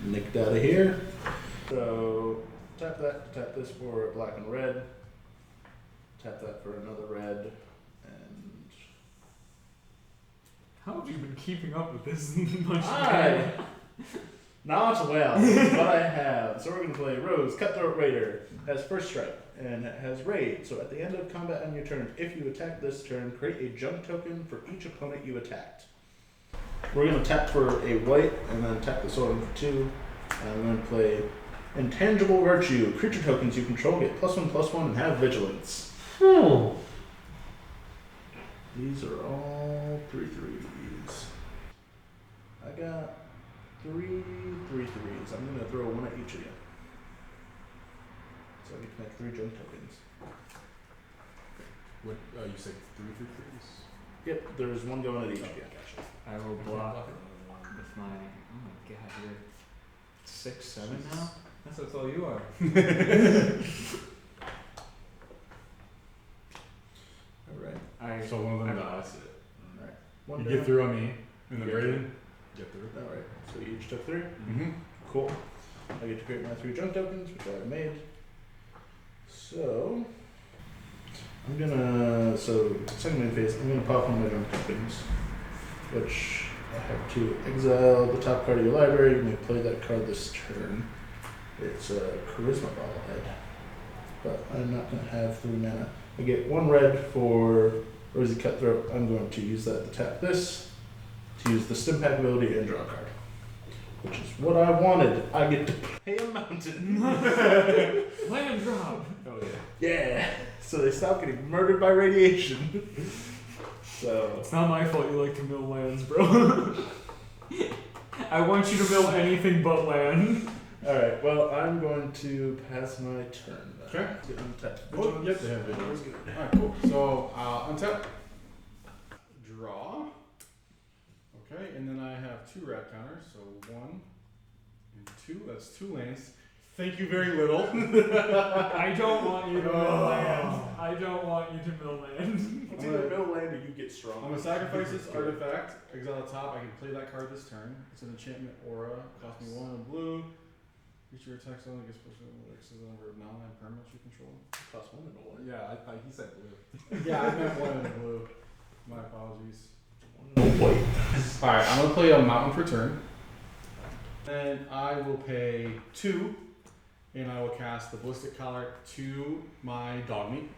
nicked out of here. So tap that, tap this for black and red. Tap that for another red. And How have you been keeping up with this much? not well. This is what I have. So we're gonna play Rose, Cutthroat Raider. Has first strike and it has raid. So at the end of combat on your turn, if you attack this turn, create a junk token for each opponent you attacked. We're going to tap for a white and then tap the sword for 2. And I'm going to play Intangible Virtue. Creature tokens you control get +1/+1 and have vigilance. These are all 3/3s. I got 3 3/3s. I'm going to throw 1 at each of you. So I get to make 3 junk tokens. What? You said 3 for 3s? Yep, there's 1 going at each of you. I will block with my. Oh my god, you're 6, 7 now? That's all you are. Alright. So one of them I dies. Alright. You 1 get down. through on me, and then Get Braden. Get through. Alright, so you each took 3? Mm-hmm. Cool. I get to create my 3 junk tokens, which I have made. So, I'm gonna, second main phase, I'm gonna pop on my junk tokens, which I have to exile the top card of your library. You may play that card this turn. It's a Charisma Bobblehead, but I'm not gonna have 3 mana. I get 1 red for Rosy Cutthroat. I'm going to use that to tap this, to use the Stim Pack ability and draw a card. Which is what I wanted. I get to play a mountain. Land drop! Oh yeah. Yeah. So they stop getting murdered by radiation. So It's not my fault you like to mill lands, bro. I want you to mill anything but land. alright, well I'm going to pass my turn. Okay. Get untapped. Oh, yep, they have vigilance. Alright, cool. So, untap. Draw. Okay, and then I have 2 rat counters, so 1 and 2. That's 2 lands. Thank you very little. I don't want you to mill land. I don't want you to mill land. It's either middle land or you get strong. I'm gonna sacrifice this artifact, exile the top. I can play that card this turn. It's an enchantment aura. Cost me 1 in blue. Creature attacks only gets pushed to the number of non-land permanents you control. Plus one and a white. Yeah, I thought he said blue. Yeah, I meant one in blue. My apologies. One and a white. Alright, I'm gonna play a mountain for turn. Then I will pay 2, and I will cast the Ballistic Collar to my dog meat.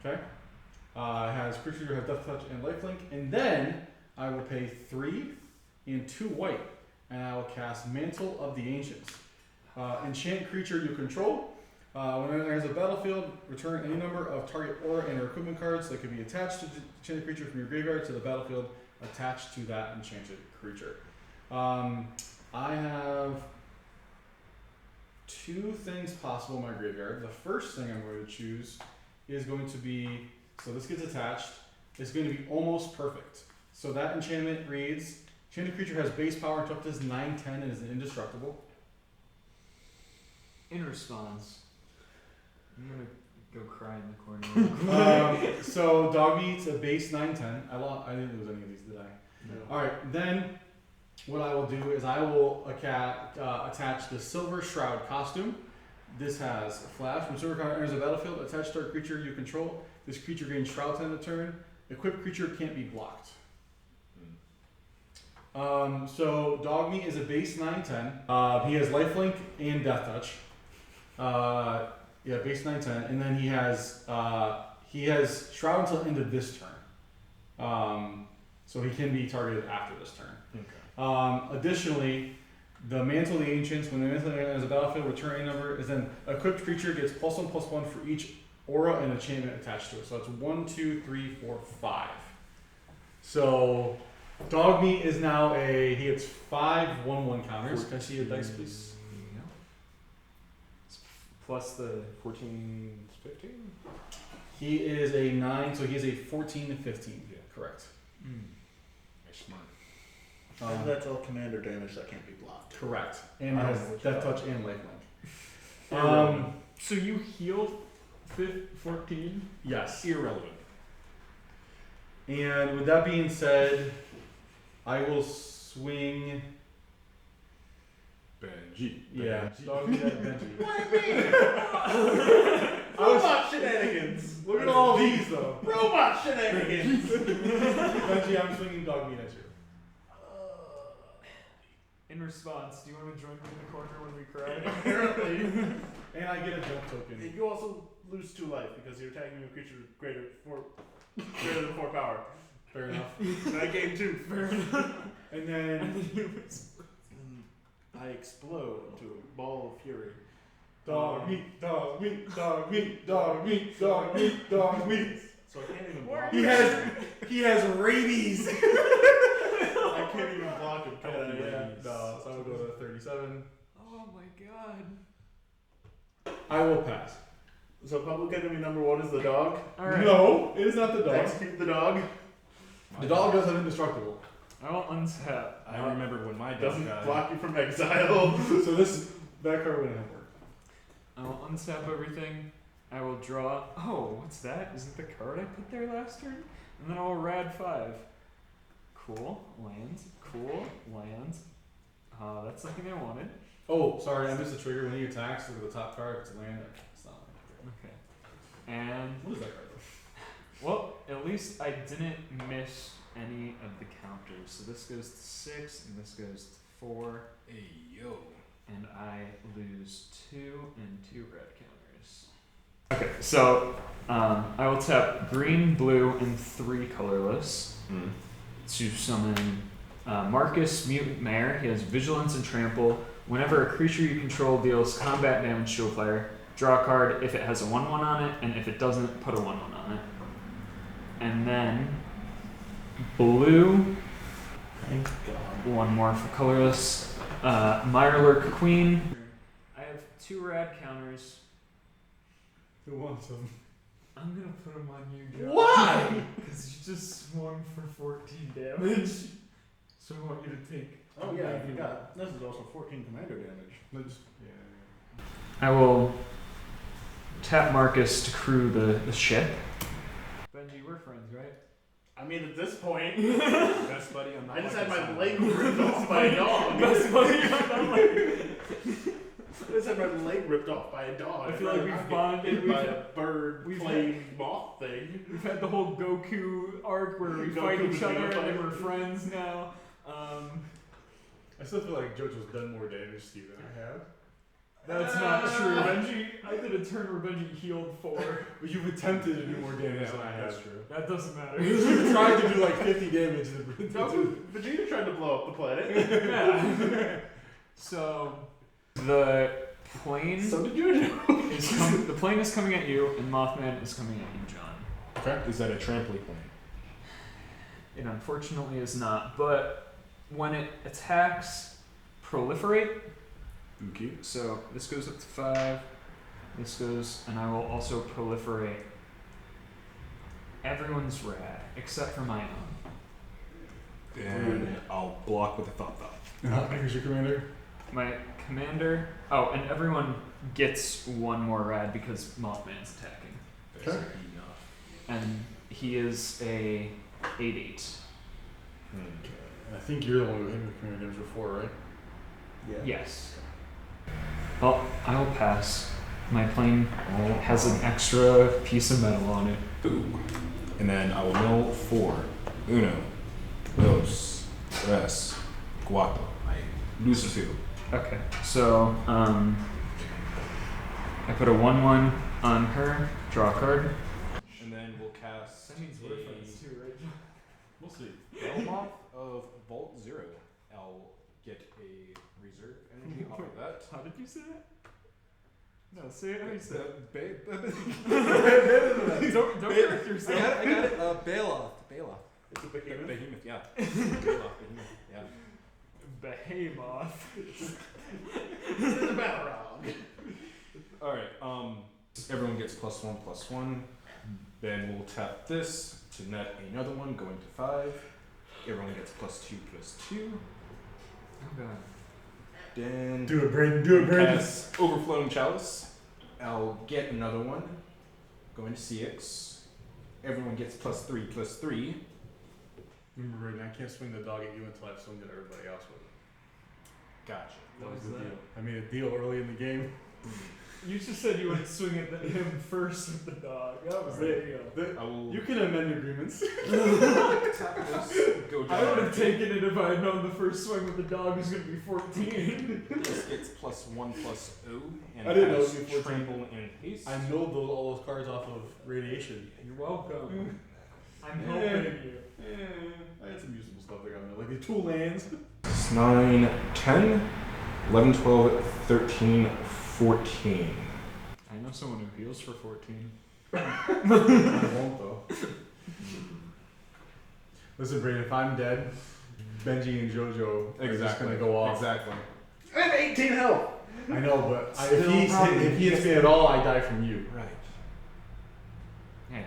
Okay? It has creature have death touch and lifelink, and then I will pay 3 and 2 white, and I will cast Mantle of the Ancients. Enchant creature you control. When it enters a battlefield, return any number of target aura and or equipment cards that can be attached to the enchanted creature from your graveyard to the battlefield attached to that enchanted creature. I have 2 things possible in my graveyard. The first thing I'm going to choose is going to be, so this gets attached, it's going to be almost perfect. So that enchantment reads, enchanted creature has base power and toughness 9-10 and is indestructible. In response, I'm gonna go cry in the corner. So dog meat's a base 9-10. I didn't lose any of these, did I? No. Alright, then what I will do is I will attach the Silver Shroud costume. This has a flash. When Silver Shroud enters a battlefield, attached to a creature you control. This creature gains Shroud 10 a turn. Equipped creature can't be blocked. So dog meat is a base 9-10. He has lifelink and death touch. Yeah, base 9-10, and then he has Shroud until the end of this turn. So he can be targeted after this turn. Okay. Additionally, the Mantle of the Ancients, when the Mantle of the Ancients has a battlefield, return a number is then equipped creature gets +1/+1 for each aura and enchantment attached to it. So that's 1, 2, 3, 4, 5. So dog meat is now he gets 5 1/1 counters. Can I see your dice, please? Plus the 14, 15? He is a 9, so he is a 14 and 15. Yeah. Correct. You're smart. And that's all commander damage that can't be blocked. Correct. And it I don't has know what death you touch and lifelink. Irrelevant. So you heal 14? Yes. Irrelevant. And with that being said, I will swing. Benji. Yeah. Dog meat at Benji. Robot shenanigans! Look at all these though. Robot shenanigans! Benji, I'm swinging dog meat at you. In response, do you want to join me in the corner when we cry? Apparently. And I get a jump token. You also lose 2 life because you're attacking a creature greater than 4 power. Fair enough. And I gain 2. Fair enough. And then And I explode into a ball of fury. dog meat, dog meat, dog meat, dog meat, dog meat, dog meat. So I can't even block. He has rabies. I can't even block him. Can I? Yeah. No, so I will go to 37. Oh my god. I will pass. So public enemy number 1 is the dog. Alright. No, it is not the dog. Execute the dog. The dog does have indestructible. I will untap. I remember when my dog Doesn't died. block you from exile. So that card wouldn't have worked. I will untap everything. I will draw. Oh, what's that? Isn't the card I put there last turn? And then I will rad 5. Cool. Lands. Cool. Lands. That's something I wanted. Oh, sorry, I missed the trigger. When he attacks, look at the top card. If it's land, it's not land. Okay. And, What is that card? well, at least I didn't miss any of the counters. So this goes to 6, and this goes to 4. Hey, yo. And I lose 2 and 2 red counters. Okay, so I will tap green, blue, and 3 colorless to summon Marcus, Mutant Mare. He has Vigilance and Trample. Whenever a creature you control deals combat damage to a player, draw a card if it has a 1/1 on it, and if it doesn't, put a 1/1 on it. And then blue, Thank God. one more for colorless. Mirelurk Queen. I have 2 rad counters. Who wants them? I'm gonna put them on you, Joe. Why? Because you just swung for 14 damage. So I want you to take. Oh yeah, I forgot. This is also 14 commander damage. No, just, yeah. I will tap Marcus to crew the ship. Benji, we're friends, right? I mean, at this point, Best buddy on I just had my leg ripped off by a dog. Best buddy on that leg. just had my leg ripped off by a dog. I feel like we've bonded. By a bird we've plane moth thing. We've had the whole Goku arc where we Goku fight each was other gonna and then fight. we're friends now. I still feel like JoJo's done more damage to you than I have. That's not true. Benji, I did a turn where Benji healed 4. But you've attempted to do more damage than I have. That's true. That doesn't matter. You've tried to do like 50 damage. Vegeta tried to blow up the planet. Yeah. So the plane So did you do. the plane is coming at you, and Mothman is coming at you, John. Okay. Is that a trampoline plane? It unfortunately is not, but when it attacks, proliferate. Okay. So this goes up to 5. This goes, and I will also proliferate. Everyone's rad except for my own. Then I'll block with a thought. Who's your commander? My commander. Oh, and everyone gets 1 more rad because Mothman's attacking, Fair Okay. enough. and he is a 8/8. I think you're the one who hit me commander damage before, right? Yeah. Yes. Well, I will pass. My plane has an extra piece of metal on it. Ooh. And then I will mill 4. Uno, dos, tres, cuatro. I lose 2. Okay, so I put a 1/1 on her. Draw a card. And then we'll cast That means we're friends too, right? We'll see. Belmoth of Vault 0. I'll get a reserve energy off of that. How did you say it? No, say it how you said it. Don't correct yourself. I got it. Bailoff. It's a behemoth. Behemoth, yeah. Behemoth, yeah. Behemoth. It's a Balrog. Alright, everyone gets +1/+1. Then we'll tap this to net another one, going to 5. Everyone gets +2/+2. Oh god. Then Do it, Braden. Do it, Braden. cast Overflowing Chalice. I'll get another one, going to CX. Everyone gets +3/+3. Remember, Braden, I can't swing the dog at you until I've swung at everybody else with it. Gotcha. That was Why is the that? deal. I made a deal early in the game. You just said you would swing at him first with the dog. That was the deal. I will You can amend agreements. tap this, go down. I would have taken it if I had known the first swing with the dog was going to be 14. This gets +1/+0, and I didn't know has it would be 14. trample and haste. I milled all those cards off of radiation. You're welcome. I'm Yeah. helping you. I had some usable stuff that got milled, like the 2 lands. 9, 10, 11, 12, 13, 14. I know someone who heals for 14. I won't though. Listen, Braden, if I'm dead, Benji and JoJo are just gonna go off. Exactly. I have 18 health. I know, but Still if he hits me at all, I die from you. Right. Hey,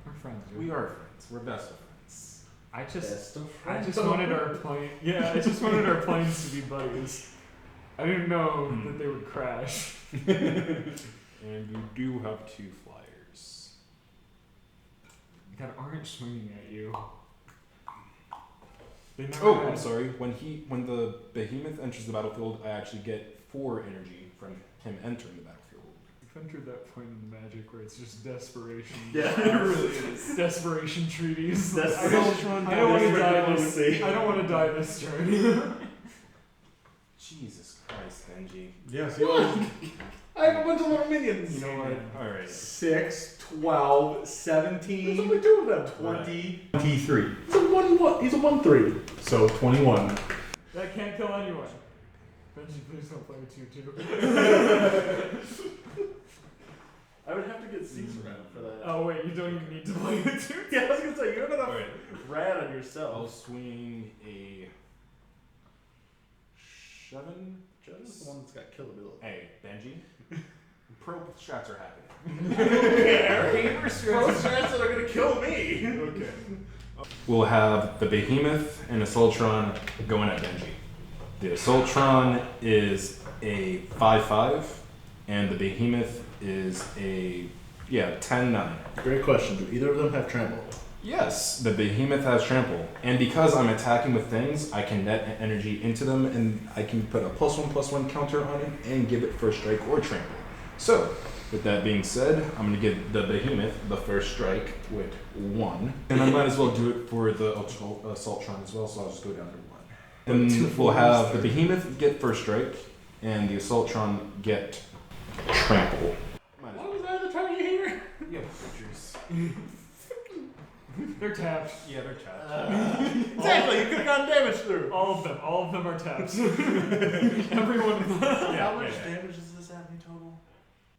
we're friends. Dude. We are friends. We're best of friends. I just Best of I friends. just wanted our plane. Yeah, I just wanted our planes to be buddies. I didn't know that they would crash. And you do have 2 flyers. That aren't swinging at you. They never Oh, had. I'm sorry. When the behemoth enters the battlefield, I actually get 4 energy from him entering the battlefield. We've entered that point in Magic where it's just desperation. Yeah, it really is. Desperation treaties. I Desperation. don't want to die Diplomacy. this. I don't want to die this turn. Jesus Christ, Benji. Yeah, see, I have a bunch of little minions. You know what? Alright. 6, 12, There's 17, only 2 of them. 20, 23. He's a 1-1. He's a 1-3. So 21. That can't kill anyone. Benji, please don't play with 2-2. I would have to get Caesar out for that. Oh wait, you don't even need to play with 2. Yeah, I was gonna say you have enough Alright. rad on I'll yourself. swing a 7. Joe's the one that's got killability. Hey, Benji. Pro strats are happening. Gamer Pro stress. strats that are gonna kill me. Okay. We'll have the Behemoth and Assaultron going at Benji. The Assaultron is a 5/5, and the Behemoth is a 10/9. Great question. Do either of them have trample? Yes, the behemoth has trample, and because I'm attacking with things, I can net energy into them, and I can put a +1/+1 counter on it and give it first strike or trample. So, with that being said, I'm gonna give the behemoth the first strike with 1, and I might as well do it for the assaultron as well. So I'll just go down to 1. And we'll have the behemoth get first strike, and the assaultron get trample. Why was I the target here? Yeah, creatures. They're tapped. Yeah, they're tapped. Exactly, you could have gotten damage through. All of them are taps. Every one of them. How much damage does this add me total?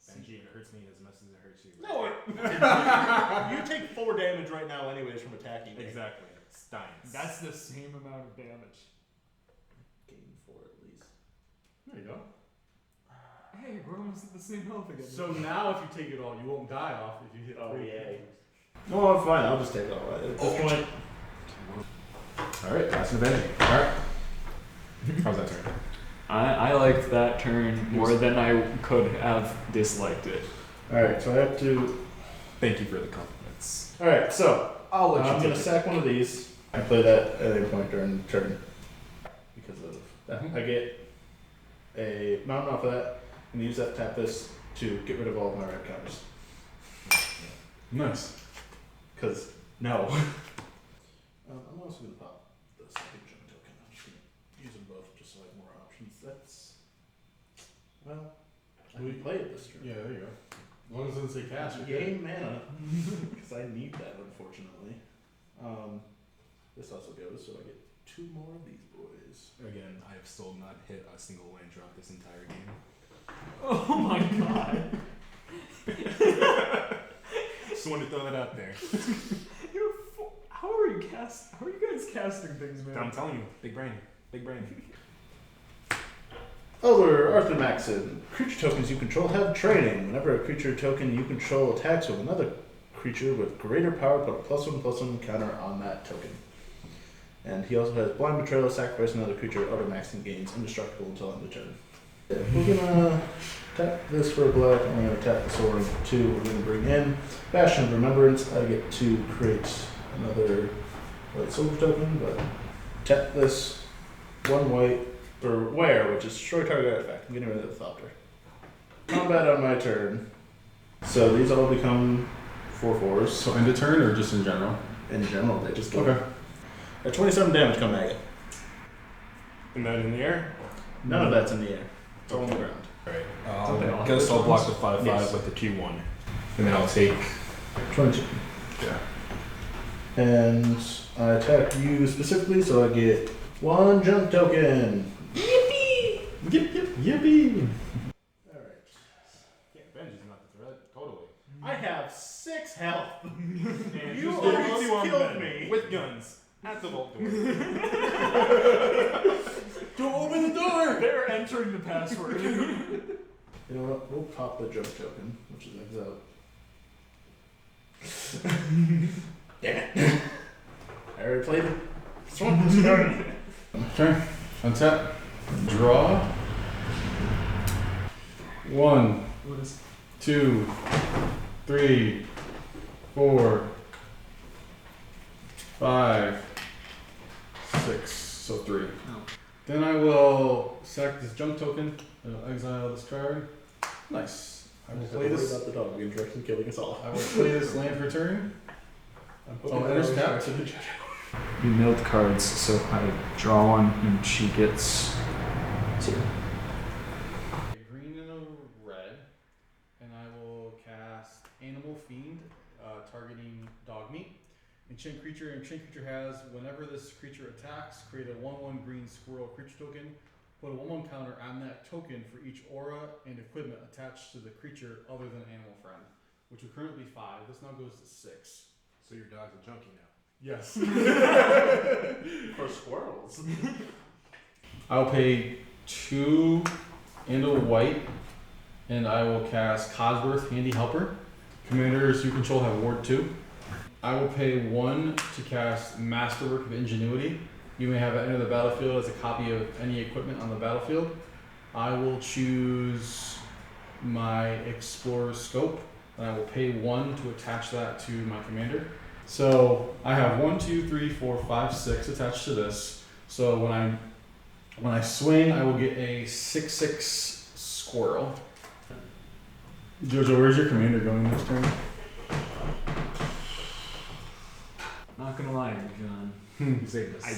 Benji, it hurts me as much as it hurts you. No, you take 4 damage right now, anyways, from attacking me. Exactly. Steins. That's the same amount of damage. Gain 4 at least. There you go. Hey, we're almost at the same health again. So now if you take it all, you won't die off if you hit 3. yay. No, I'm fine. I'll just take it all right. At this point. Alright, that's an advantage. Alright. How's that turn? I liked that turn more than I could have disliked it. Alright, so I have to. Thank you for the compliments. Alright, so I'll let I'm going to sack one of these. I play that at any point during the turn. Because of that. I get a mountain off of that and use that to tap this to get rid of all of my red counters. Nice. Because, no. I'm also going to pop the second junk token. I'm just going to use them both just so I have more options. That's. Well, I can play it this turn. Yeah, there you go. As long as it doesn't say cast, you're good. Gain mana. Because I need that, unfortunately. This also goes, so I get 2 more of these boys. Again, I have still not hit a single land drop this entire game. Oh my god. Just wanted to throw that out there. How are you guys casting things, man? I'm telling you, big brain. Big brain. Elder Arthur Maxon. Creature tokens you control have training. Whenever a creature token you control attacks with another creature with greater power, put a +1/+1 counter on that token. And he also has Blind Betrayal, sacrifice another creature, Elder Maxon gains indestructible until end of turn. We're gonna tap this for a black, I'm gonna tap the sword for 2, we're gonna bring in Bastion of Remembrance. I get to create another white soldier token, but tap this 1 white for wear, which is destroy target artifact. I'm getting rid of the Thopter. Combat on my turn. So these all become 4/4s. So end of turn or just in general? In general, they just go. Okay. At 27 damage coming at you. And that in the air? None of that's in the air. It's all on the ground. Alright. they all have Guess those I'll block ones? the 5/5 Yes. with the 2/1. And then I'll take. 22. Yeah. And I attack you specifically, so I get 1 junk token. Yippee! Yippee! Alright. Yeah, Benji's not the threat. Totally. I have 6 health. And You just almost armed killed men me. with guns at the vault door. Don't open the door! They're entering the password. You know what? We'll pop the junk token, which is exiled. Damn it. I already played it. This one. Sorry. Okay. Untap. Draw. 1, What is 2, 3, 4, 5, 6. So 3. Oh. Then I will sack this junk token. Exile this card. Nice. I will play this. about the dog being directly killing us all. I will play this land for turn. I'm Oh, enters tapped. You milled cards, so I draw one and she gets 2. A green and a red, and I will cast Animal Fiend, targeting dog meat. Enchant creature. Enchant creature has whenever this creature attacks, create a 1/1 green squirrel creature token. Put a 1/1 counter on that token for each aura and equipment attached to the creature other than Animal Friend, which would currently be 5. This now goes to 6. So your dog's a junkie now. Yes. For squirrels. I'll pay 2 and a white, and I will cast Cosworth, Handy Helper. Commanders you control have Ward 2. I will pay 1 to cast Masterwork of Ingenuity. You may have it enter the battlefield as a copy of any equipment on the battlefield. I will choose my Explorer Scope, and I will pay 1 to attach that to my commander. So I have 1, 2, 3, 4, 5, 6 attached to this. So when I swing, I will get a 6/6 squirrel. Jojo, where's your commander going next turn? Not gonna lie, John. You saved us. I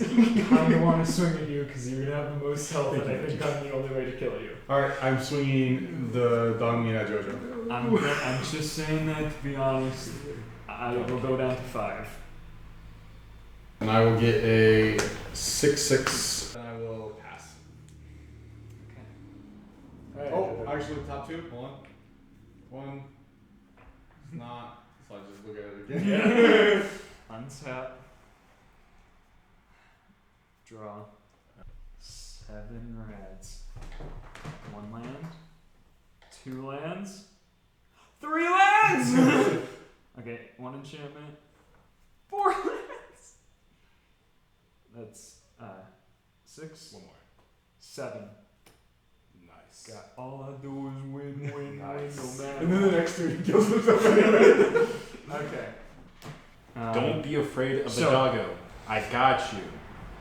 kind of want to swing at you because you're gonna have the most health, and I think I'm the only way to kill you. All right, I'm swinging the dog meat at Jojo. I'm just saying that to be honest. I will go down to 5. And I will get a 6/6. And I will pass. Okay. Oh, actually, top 2. Hold on. 1. It's not. So I just look at it again. Yeah. Untap. Draw. 7 reds. 1 land. 2 lands. 3 lands! Okay, 1 enchantment. 4 lands! That's 6. 1 more. 7. Nice. Got all I do is win, Nice. no matter. And then the next 2 he kills himself anyway. Okay. Don't be afraid of the so- doggo. I got you.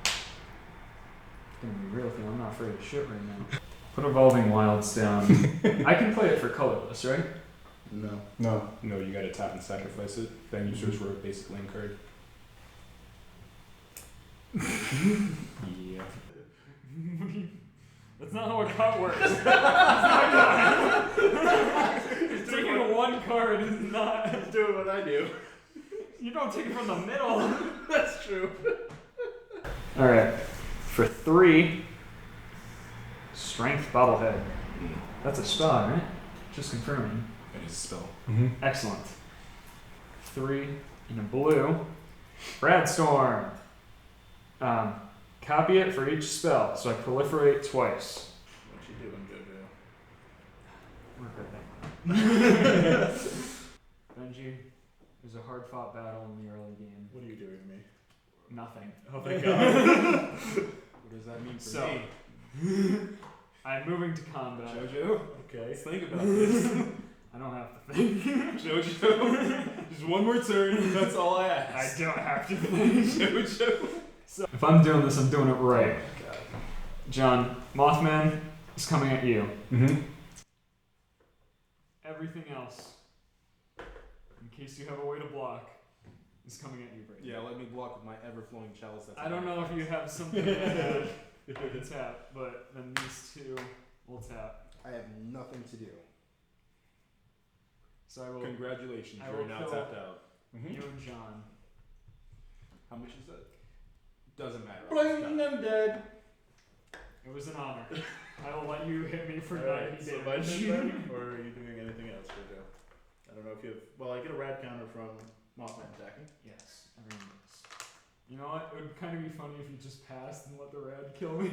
It's gonna be real thing. I'm not afraid of shit right now. Put Evolving Wilds down. I can play it for colorless, right? No. No. No, you gotta tap and sacrifice it. Then you search for a basic land card. Yeah. That's not how a cut works. Taking 1 card is not. Doing what I do. You don't take it from the middle. That's true. Alright. For 3, Strength Bobblehead. That's a spell, right? Just confirming. That is a spell. Mm-hmm. Excellent. 3 in a blue. Bradstorm. Copy it for each spell, so I proliferate twice. What you doing, Jojo? Benji, it was a hard-fought battle in the early game. What are you doing to me? Nothing. Oh, thank God. What does that mean for So- me? I'm moving to combat. Jojo? Okay. Let's think about this. I don't have to think. Jojo? Just one more turn, that's all I I ask. don't have to think. Jojo? If I'm doing this, I'm doing it right. Oh my God. John, Mothman is coming at you. Mm-hmm. Everything else, in case you have a way to block, is coming at you right Yeah, let me block with my ever-flowing chalice. That's I don't know if you have something to tap, but then these 2 will tap. I have nothing to do. So I will. Congratulations, I you're will now kill tapped out. You and John. How much is that? Doesn't matter. Bling, I'm dead. It was an honor. I will let you hit me for 90 Alright, so my damage. turn, or are you doing anything else, Jojo? I don't know if you have. Well, I get a rad counter from Mothman attacking. Yes, everyone does. You know what? It would kind of be funny if you just passed and let the rad kill me.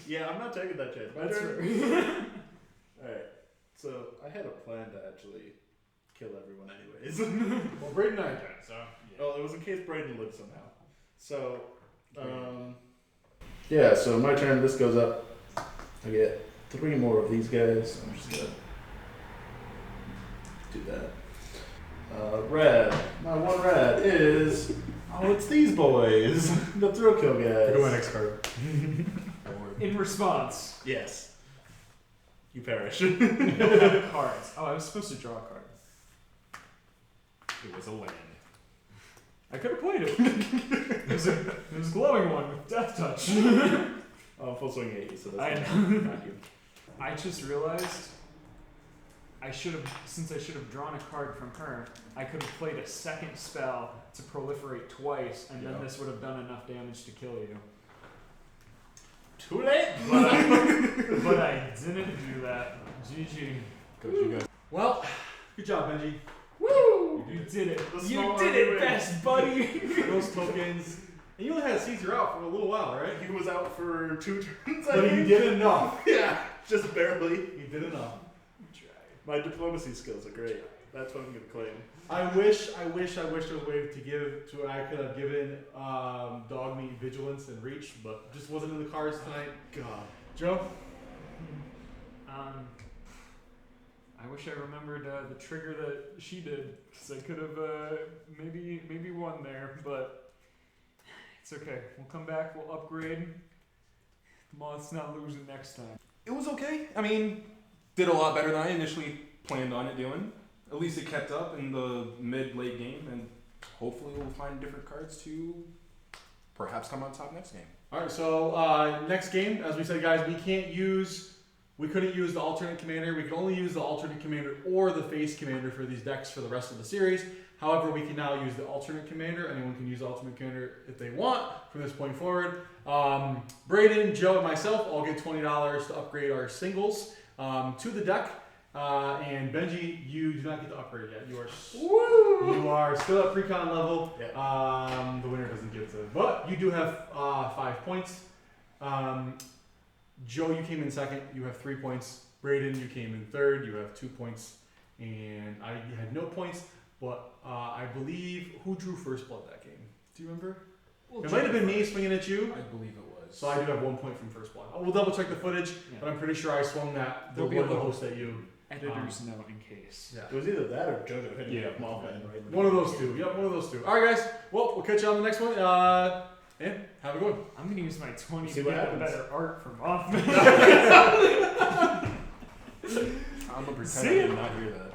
Yeah, I'm not taking that chance. My That's turn. right. Alright, so I had a plan to actually kill everyone anyways. Well, Braden and I died, so. Well, it was in case Brayden lived somehow. So, yeah, so my turn, this goes up. I get 3 more of these guys. I'm just gonna do that. Red. My 1 red is. Oh, it's these boys. The thrill kill guys. Go my next card. In response, Yes. You perish. you don't have cards. Oh, I was supposed to draw a card. It was a land. I could have played it. It was a glowing one with death touch. Oh, I'm full swing 80, so that's I not, know. not you. I just realized since I should have drawn a card from her, I could have played a second spell to proliferate twice, and Yeah. then this would have done enough damage to kill you. Too late! But I didn't do that. GG. Coach, you guys. Well, good job, Benji. Woo! You did it. The You small did army it wins. best, buddy. Those tokens. And you only had Caesar out for a little while, right? He was out for 2 turns, I But he think. did enough. Yeah, just barely. He did enough. My diplomacy skills are great. That's what I'm gonna claim. I wish there was a way to give to. I could have given dog meat vigilance and reach, but just wasn't in the cards tonight. God. Joe, I I wish I remembered the trigger that she did, because I could have maybe won there, but it's okay. We'll come back, we'll upgrade. The Moth's not losing next time. It was okay. I mean, did a lot better than I initially planned on it doing. At least it kept up in the mid-late game, and hopefully we'll find different cards to perhaps come on top next game. All right, so next game, as we said, guys, we couldn't use the alternate commander. We could only use the alternate commander or the face commander for these decks for the rest of the series. However, we can now use the alternate commander. Anyone can use the alternate commander if they want from this point forward. Braden, Joe, and myself all get $20 to upgrade our singles to the deck. And Benji, you do not get to upgrade yet. You are still at Precon level. Yeah. The winner doesn't get to, but you do have 5 points. Joe, you came in second. You have 3 points. Braden, you came in third. You have 2 points. And I had no points, but I believe who drew first blood that game? Do you remember? It might have been me swinging at you. I believe it was. So I do have 1 point from first blood. We'll double check the footage, but I'm pretty sure I swung that. There'll be the a little host at you. editor's note in case. Yeah. It was either that or JoJo hitting Yeah. Mothman, right? One of those two. Yep, one of those two. All right, guys. Well, we'll catch you on the next one. And have a good one. I'm gonna use my 20 See to what get happens. better art for Mothman. I'm gonna pretend See I ya. did not hear that.